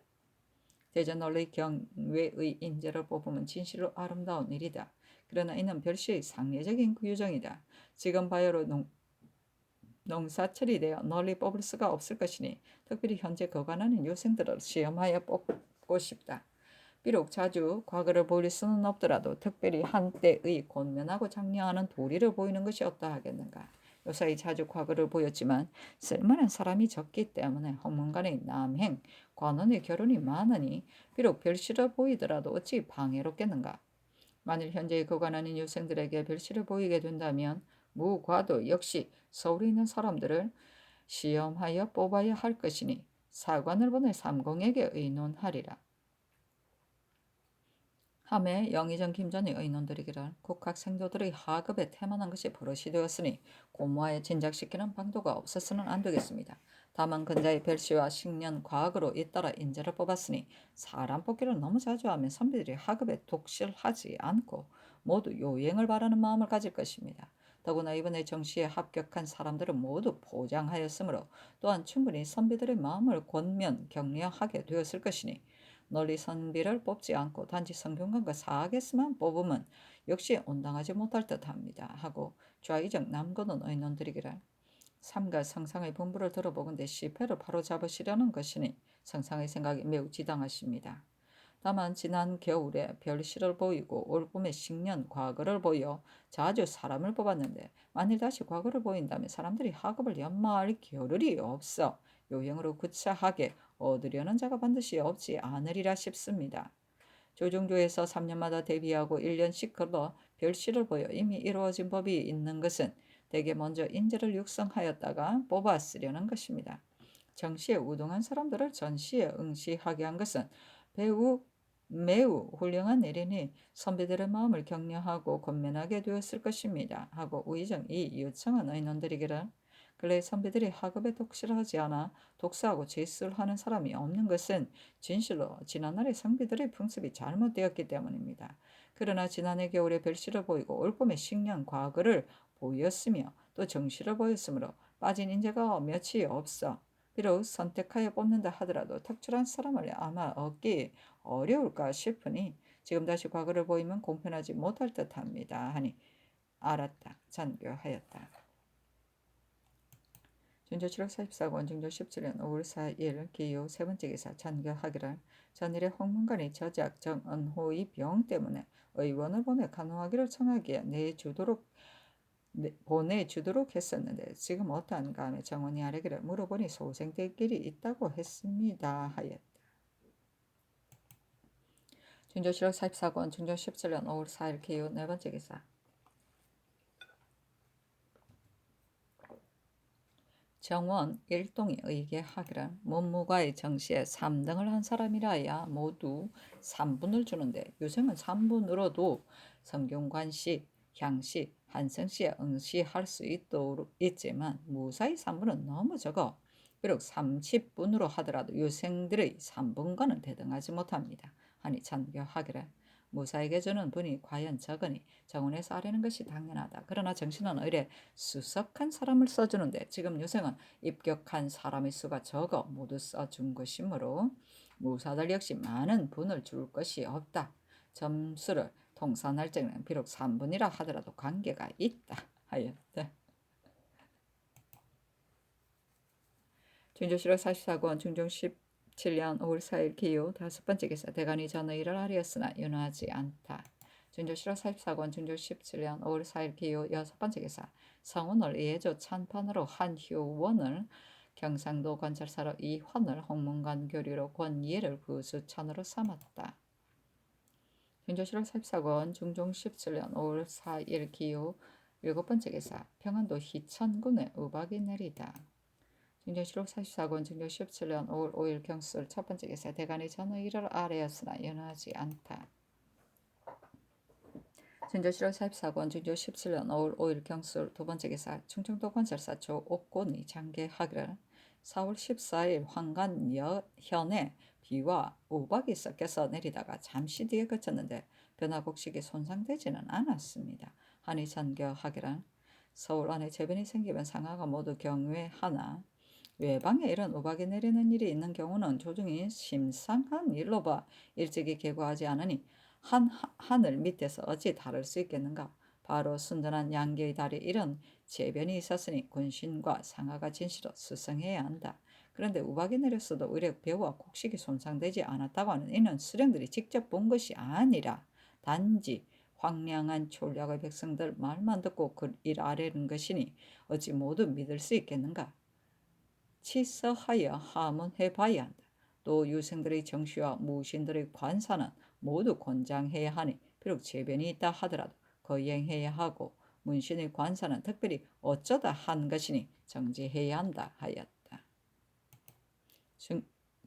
대전 널리 경외의 인재를 뽑으면 진실로 아름다운 일이다. 그러나 이는 별시의 상례적인 규정이다. 지금 바야로 농사철이 되어 널리 뽑을 수가 없을 것이니 특별히 현재 거관하는 유생들을 시험하여 뽑고 싶다. 비록 자주 과거를 보일 수는 없더라도 특별히 한때의 권면하고 장려하는 도리를 보이는 것이 어떠 하겠는가. 요사이 자주 과거를 보였지만 쓸만한 사람이 적기 때문에 학문간의 남행, 관원의 결혼이 많으니 비록 별시를 보이더라도 어찌 방해롭겠는가. 만일 현재의 거관하는 유생들에게 별시를 보이게 된다면 무과도 역시 서울에 있는 사람들을 시험하여 뽑아야 할 것이니 사관을 보내 삼공에게 의논하리라. 함에 영의정 김전의 의논들이기를 국학 생도들의 하급에 태만한 것이 버릇이 되었으니 고무하여 진작시키는 방도가 없어서는 안 되겠습니다. 다만 근자의 별시와 식년 과학으로 잇따라 인재를 뽑았으니 사람 뽑기를 너무 자주 하면 선비들이 하급에 독실하지 않고 모두 요행을 바라는 마음을 가질 것입니다. 더구나 이번에 정시에 합격한 사람들은 모두 포장하였으므로 또한 충분히 선비들의 마음을 권면 격려하게 되었을 것이니 널리 선비를 뽑지 않고 단지 성균관과 사학에서만 뽑으면 역시 온당하지 못할 듯합니다. 하고 좌의정 남고는 의논드리기를 삼가 성상의 분부를 들어보건대 시패를 바로잡으시려는 것이니 성상의 생각이 매우 지당하십니다. 다만 지난 겨울에 별시를 보이고 올 봄에 식년 과거를 보여 자주 사람을 뽑았는데 만일 다시 과거를 보인다면 사람들이 학업을 연마할 겨를이 없어 요행으로 구차하게 얻으려는 자가 반드시 없지 않으리라 싶습니다. 조정조에서 3년마다 대비하고 1년씩 걸러 별시를 보여 이미 이루어진 법이 있는 것은 대개 먼저 인재를 육성하였다가 뽑아쓰려는 것입니다. 정시에 우등한 사람들을 전시에 응시하게 한 것은 매우 훌륭한 일이니 선비들의 마음을 격려하고 권면하게 되었을 것입니다. 하고 우의정 이 요청한 의논들이기를 근래 선비들이 학업에 독실하지 않아 독서하고 제술하는 사람이 없는 것은 진실로 지난날의 선비들의 풍습이 잘못되었기 때문입니다. 그러나 지난해 겨울에 별시를 보이고 올봄에 식년 과거를 보였으며 또 정시를 보였으므로 빠진 인재가 몇이 없어 비록 선택하여 뽑는다 하더라도 특출한 사람을 아마 얻기 어려울까 싶으니 지금 다시 과거를 보이면 공편하지 못할 듯합니다. 하니 알았다. 잔교하였다. 준조 7월 44권 중조 17년 5월 4일 기요 세 번째 기사 잔교하기를 전일에 홍문관이 저작 정은호의 병 때문에 의원을 보내 간호하기를 청하기에 보내주도록 했었는데 지금 어떠한가 하며 정원이 아래기를 물어보니 소생들끼리 있다고 했습니다. 하였다. 준조 7월 44권 중조 17년 5월 4일 기요 네 번째 기사 정원 일동이 의계하기를 문무과의 정시에 3등을 한 사람이라야 모두 3분을 주는데 유생은 3분으로도 성균관시, 향시, 한성시에 응시할 수 있지만 무사히 3분은 너무 적어 비록 30분으로 하더라도 유생들의 3분과는 대등하지 못합니다. 하니 잔교하기를 무사에게 주는 분이 과연 적으니 정원에서 아뢰는 것이 당연하다. 그러나 정신은 의례 수석한 사람을 써주는데 지금 유생은 입격한 사람의 수가 적어 모두 써준 것이므로 무사들 역시 많은 분을 줄 것이 없다. 점수를 통산할 적에는 비록 3분이라 하더라도 관계가 있다 하였다. 준조 7월 44권 중종 17년 5월 4일 기요 다섯 번째 기사 대간이 전의를 하리었으나 윤하지 않다. 준조 7월 44권 중조 17년 5월 4일 기요 여섯 번째 기사 성운을 이해조 찬판으로 한효원을 경상도 관찰사로 이환을 홍문관 교류로 권예를 부수천으로 삼았다. 준조실록 44권 중종 17년 5월 4일 기호 7번째 기사 평안도 희천군에 우박이 내리다. 중종실록 44권 중종 17년 5월 5일 경술 첫 번째 기사 대간이 전의 일을 아래였으나 연하지 않다. 중종실록 44권 중종 17년 5월 5일 경술 두 번째 기사 충청도 관찰사 조옥곤이 장계하기를 4월 14일 황간현에 비와 우박이 섞여서 내리다가 잠시 뒤에 그쳤는데 변화곡식이 손상되지는 않았습니다. 한이 전교하기를 서울 안에 재변이 생기면 상하가 모두 경외하나 외방에 이런 우박이 내리는 일이 있는 경우는 조중이 심상한 일로 봐 일찍이 계고하지 않으니 하늘 밑에서 어찌 다를 수 있겠는가. 바로 순전한 양계의 달에 이런 재변이 있었으니 군신과 상하가 진시로 수성해야 한다. 그런데 우박이 내렸어도 의뢰 배우와 곡식이 손상되지 않았다고 하는 이는 수령들이 직접 본 것이 아니라 단지 황량한 촌략의 백성들 말만 듣고 그 일 아래는 것이니 어찌 모두 믿을 수 있겠는가. 치서하여 하문해 봐야 한다. 또 유생들의 정시와 무신들의 관사는 모두 권장해야 하니 비록 재변이 있다 하더라도 거행해야 하고 문신의 관사는 특별히 어쩌다 한 것이니 정지해야 한다 하였다.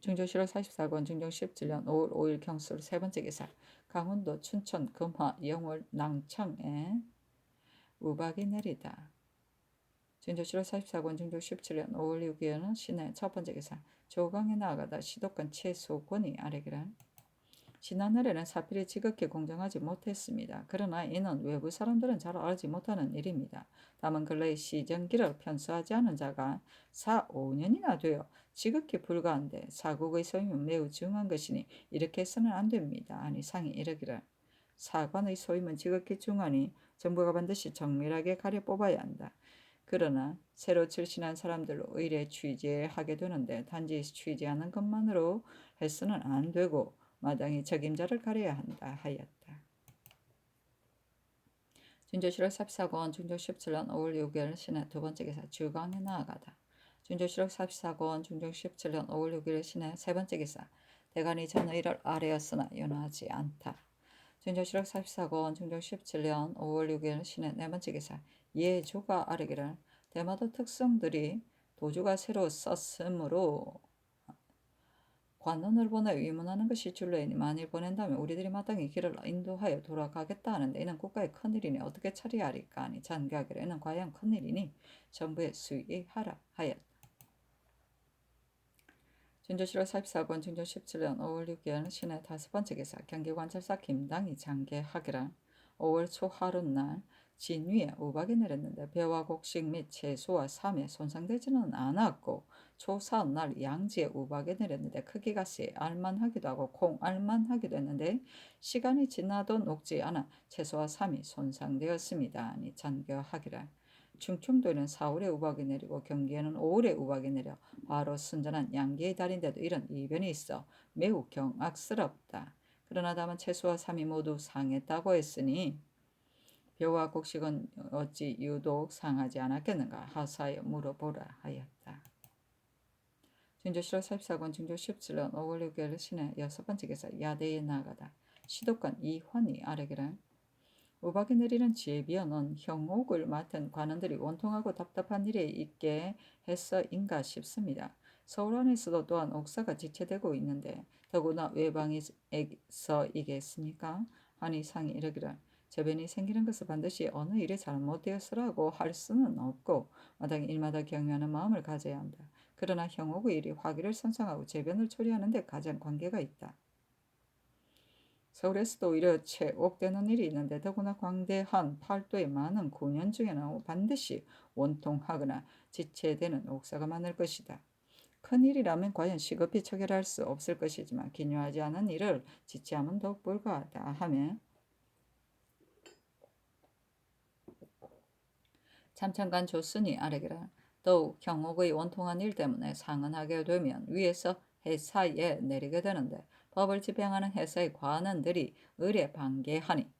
중조실록 44권 중종 17년 5월 5일 경술 세 번째 기사 강원도 춘천 금화 영월 낭청에 우박이 내리다. 중조실록 44권 중종 17년 5월 6일은 시내 첫 번째 기사 조강에 나아가다 시도권 최소권이 아래기를 지난날에는 사필이 지극히 공정하지 못했습니다. 그러나 이는 외부 사람들은 잘 알지 못하는 일입니다. 다만 근래의 시정기를 편수하지 않은 자가 4, 5년이나 되어 지극히 불가한데 사국의 소임은 매우 중한 것이니 이렇게 해서는 안 됩니다. 아니 상이 이르기를 사관의 소임은 지극히 중하니 정부가 반드시 정밀하게 가려 뽑아야 한다. 그러나 새로 출신한 사람들로 의례 취재하게 되는데 단지 취재하는 것만으로 해서는 안 되고 마땅히 적임자를 가려야 한다 하였다. 준조실록 44권 중조 17년 5월 6일 시내 두 번째 기사 주강에 나아가다. 준조실록 44권 중조 17년 5월 6일 시내 세 번째 기사 대간이 전의를 아래였으나 연하지 않다. 준조실록 44권 중조 17년 5월 6일 시내 네 번째 기사 예조가 아래기를 대마도 특성들이 도주가 새로 썼으므로 관원을 보내 위문하는 것이 줄로이니 만일 보낸다면 우리들이 마땅히 길을 인도하여 돌아가겠다 하는데 이는 국가의 큰일이니 어떻게 처리하리까 하니 전교하기를 이는 과연 큰일이니 정부에 수의하라 하였다. 준조실록 44권 중조 17년 5월 6일 시내 다섯 번째 기사 경기관찰사 김당이 장계하기를 5월 초 하룻날 진 위에 우박이 내렸는데 배와 곡식 및 채소와 삶에 손상되지는 않았고 초사날 양지에 우박이 내렸는데 크기가 새 알만하기도 하고 콩 알만하기도 했는데 시간이 지나도 녹지 않아 채소와 삶이 손상되었습니다. 아니 전교하기를 충청도에는 4월에 우박이 내리고 경기에는 5월에 우박이 내려 바로 순전한 양계의 달인데도 이런 이변이 있어 매우 경악스럽다. 그러나 다만 채소와 삶이 모두 상했다고 했으니 벼와 곡식은 어찌 유독 상하지 않았겠는가 하사하여 물어보라 하였다. 준조실록 44권 중조 17년 5월 6일 시내 여섯 번째 기사 야대에 나가다 시독관 이환이 아래기를 우박이 내리는 제비어는 형옥을 맡은 관원들이 원통하고 답답한 일에 있게 해서인가 싶습니다. 서울 안에서도 또한 옥사가 지체되고 있는데 더구나 외방에서이겠습니까? 하니 상이 이르기를 재변이 생기는 것을 반드시 어느 일이 잘못되었으라고 할 수는 없고 마땅히 일마다 경외하는 마음을 가져야 한다. 그러나 형옥의 일이 화기를 선상하고 재변을 처리하는 데 가장 관계가 있다. 서울에서도 오히려 최옥되는 일이 있는데 더구나 광대한 팔도의 많은 공연 중에는 반드시 원통하거나 지체되는 옥사가 많을 것이다. 큰일이라면 과연 시급히 처결할 수 없을 것이지만 기묘하지 않은 일을 지체하면 더욱 불가하다 하며 참천관 조순이 아래기라 더욱 경옥의 원통한 일 때문에 상언하게 되면 위에서 해사에 내리게 되는데 법을 집행하는 해사의 관원들이 의례 반개하니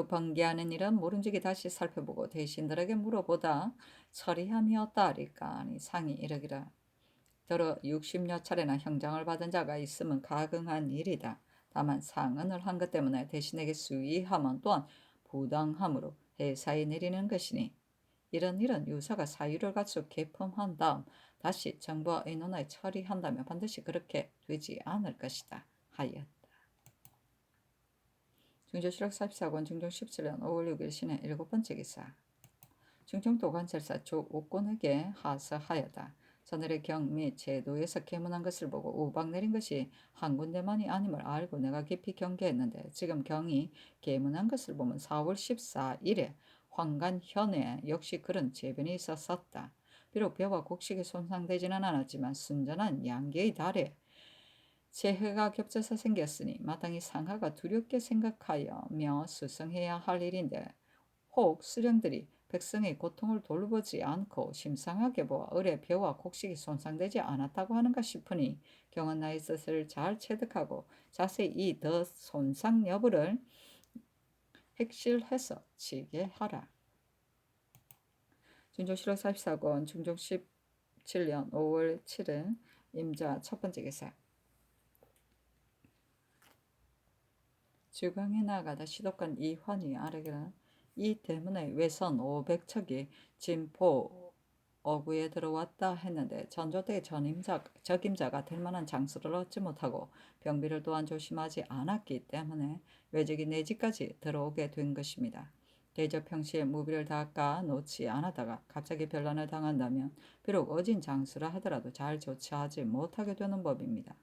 반개하는 일은 모름지기 다시 살펴보고 대신들에게 물어보다 처리함이었다 하리까 하니 상이 이르기라 더러 60여 차례나 형장을 받은 자가 있으면 가긍한 일이다. 다만 상언을 한 것 때문에 대신에게 수위함은 또한 부당함으로 해사에 내리는 것이니 이런 유서가 사유를 갖추어 개품한 다음 다시 정부와 의논하여 처리한다면 반드시 그렇게 되지 않을 것이다 하였다. 중조실록 44권 중종 17년 5월 6일 신의 7번째 기사. 중종도관찰사 조옥곤에게 하서하여다. 전일의 경 및 제도에서 계문한 것을 보고 우박 내린 것이 한 군데만이 아님을 알고 내가 깊이 경계했는데 지금 경이 계문한 것을 보면 4월 14일에 황간현에 역시 그런 재변이 있었었다. 비록 벼와 곡식이 손상되지는 않았지만 순전한 양계의 달에 재해가 겹쳐서 생겼으니 마땅히 상하가 두렵게 생각하여며 수성해야 할 일인데 혹 수령들이 백성의 고통을 돌보지 않고 심상하게 보아 을의 벼와 곡식이 손상되지 않았다고 하는가 싶으니 경은 나의 뜻을 잘 체득하고 자세히 이 더 손상 여부를 핵실해서 치게 하라. 중종실록 44권 중종 17년 5월 7일 임자 첫 번째 기사. 주강에 나가다 시독관 이환이 아래기는 이 대문의 외선 500척이 진포 어구에 들어왔다 했는데 전조대 적임자가 될 만한 장수를 얻지 못하고 병비를 또한 조심하지 않았기 때문에 외적이 내 집까지 들어오게 된 것입니다. 대저 평시에 무비를 닦아 놓지 않았다가 갑자기 변란을 당한다면 비록 어진 장수라 하더라도 잘 조치하지 못하게 되는 법입니다.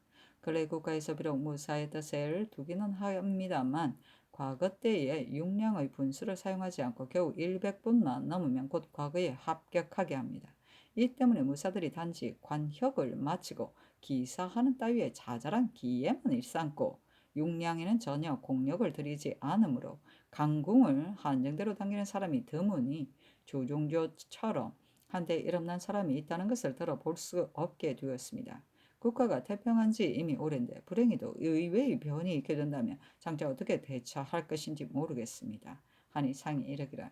근래 국가에서 비록 무사의 뜻을 두기는 합니다만 과거 때의 육량의 분수를 사용하지 않고 겨우 100분만 넘으면 곧 과거에 합격하게 합니다. 이 때문에 무사들이 단지 관혁을 마치고 기사하는 따위의 자잘한 기예만 일삼고 육량에는 전혀 공력을 들이지 않으므로 강궁을 한정대로 당기는 사람이 드무니 조종조처럼 한데 일어난 사람이 있다는 것을 들어볼 수 없게 되었습니다. 국가가 태평한 지 이미 오랜데 불행히도 의외의 변이 있게 된다면 장차 어떻게 대처할 것인지 모르겠습니다. 하니 상이 이르기를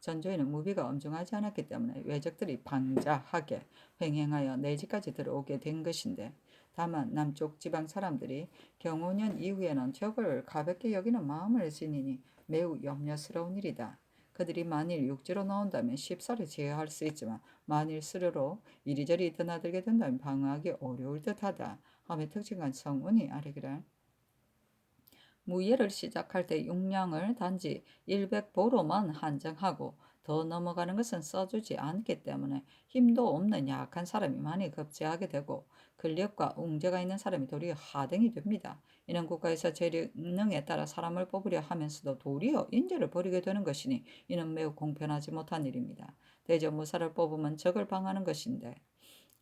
전조에는 무비가 엄중하지 않았기 때문에 외적들이 방자하게 횡행하여 내 집까지 들어오게 된 것인데 다만 남쪽 지방 사람들이 경호년 이후에는 적을 가볍게 여기는 마음을 지니니 매우 염려스러운 일이다. 그들이 만일 육지로 나온다면 쉽사리 제어할 수 있지만 만일 수로로 이리저리 드나들게 된다면 방어하기 어려울 듯하다. 하며 특징한 성운이 아래기를 무예를 시작할 때 용량을 단지 100보로만 한정하고 더 넘어가는 것은 써주지 않기 때문에 힘도 없는 약한 사람이 많이 급제하게 되고 근력과 웅재가 있는 사람이 도리어 하등이 됩니다. 이는 국가에서 재능에 따라 사람을 뽑으려 하면서도 도리어 인재를 버리게 되는 것이니 이는 매우 공평하지 못한 일입니다. 대저무사를 뽑으면 적을 방하는 것인데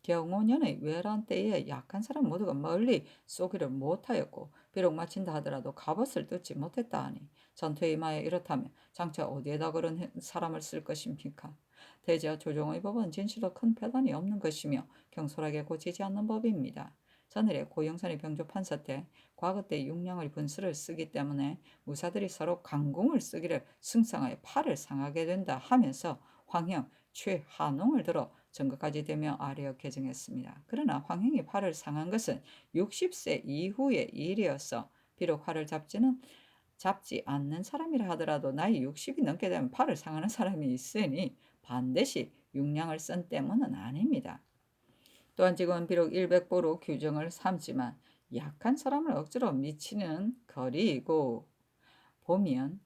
경호년의 외란 때에 약한 사람 모두가 멀리 쏘기를 못하였고 비록 마친다 하더라도 갑옷을 뜯지 못했다 하니 전투에 임하여 이렇다면 장차 어디에다 그런 사람을 쓸 것입니까? 대저 조정의 법은 진실로 큰 배단이 없는 것이며 경솔하게 고치지 않는 법입니다. 전일에 고영선이 병조 판서 때 과거 때 육량의 분수를 쓰기 때문에 무사들이 서로 강공을 쓰기를 승상하여 팔을 상하게 된다 하면서 황형 최한웅을 들어 증거까지 되며 아래어 개정했습니다. 그러나 황형이 팔을 상한 것은 60세 이후의 일이어서 비록 팔을 잡지 않는 사람이라 하더라도 나이 60이 넘게 되면 팔을 상하는 사람이 있으니 반드시 육량을 쓴 때문은 아닙니다. 또한 지금은 비록 100보로 규정을 삼지만 약한 사람을 억지로 미치는 거리이고 보면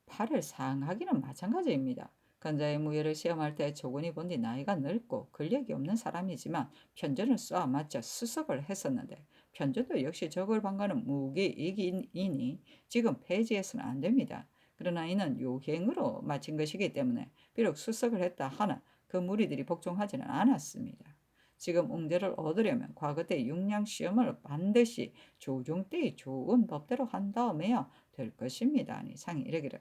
팔을 상하기는 마찬가지입니다. 근자의 무예를 시험할 때 조건이 본디 나이가 늙고 근력이 없는 사람이지만 편전을 쏘아 맞자 수석을 했었는데 편전도 역시 적을 방가는 무기이기이니 지금 폐지해서는 안 됩니다. 그러나 이는 요행으로 마친 것이기 때문에 비록 수석을 했다 하나 그 무리들이 복종하지는 않았습니다. 지금 웅대를 얻으려면 과거 때 육량 시험을 반드시 조종 때의 좋은 법대로 한 다음에야 될 것입니다. 아니 상이 이르기를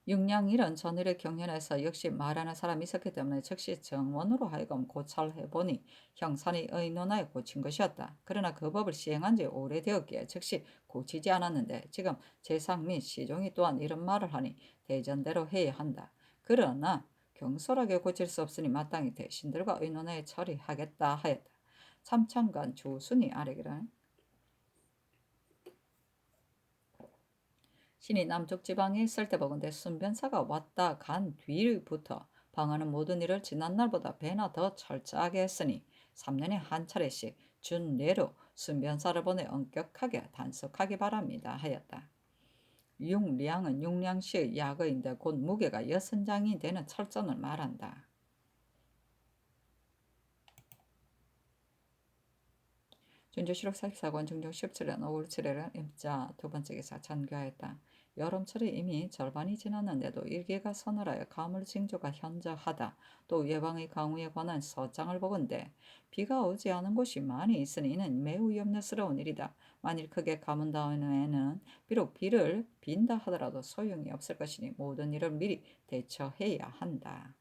육량일은 전일의 경연에서 역시 말하는 사람이 있었기 때문에 즉시 정원으로 하여금 고찰해보니 형산이 의논하여 고친 것이었다. 그러나 그 법을 시행한 지 오래되었기에 즉시 고치지 않았는데 지금 재상 및 시종이 또한 이런 말을 하니 대전대로 해야 한다. 그러나 경솔하게 고칠 수 없으니 마땅히 대신들과 의논하여 처리하겠다 하였다. 참찬관 조순이 아래기라. 신이 남쪽 지방에 있을 때 보건대 순변사가 왔다 간 뒤부터 방하는 모든 일을 지난날보다 배나 더 철저하게 했으니 3년에 한 차례씩 준례로 순변사를 보내 엄격하게 단속하기 바랍니다 하였다. 융량은 융량시의 약어인데 곧 무게가 6장이 되는 철전을 말한다. 준조실록 44권 중종 17년 5월 7일은 임자 두 번째 기사 전교하였다. 여름철이 이미 절반이 지났는데도 일개가 서늘하여 가물 징조가 현저하다. 또 예방의 강우에 관한 서장을 보건대 비가 오지 않은 곳이 많이 있으니 이는 매우 염려스러운 일이다. 만일 크게 가문 다음에는 비록 비를 빈다 하더라도 소용이 없을 것이니 모든 일을 미리 대처해야 한다.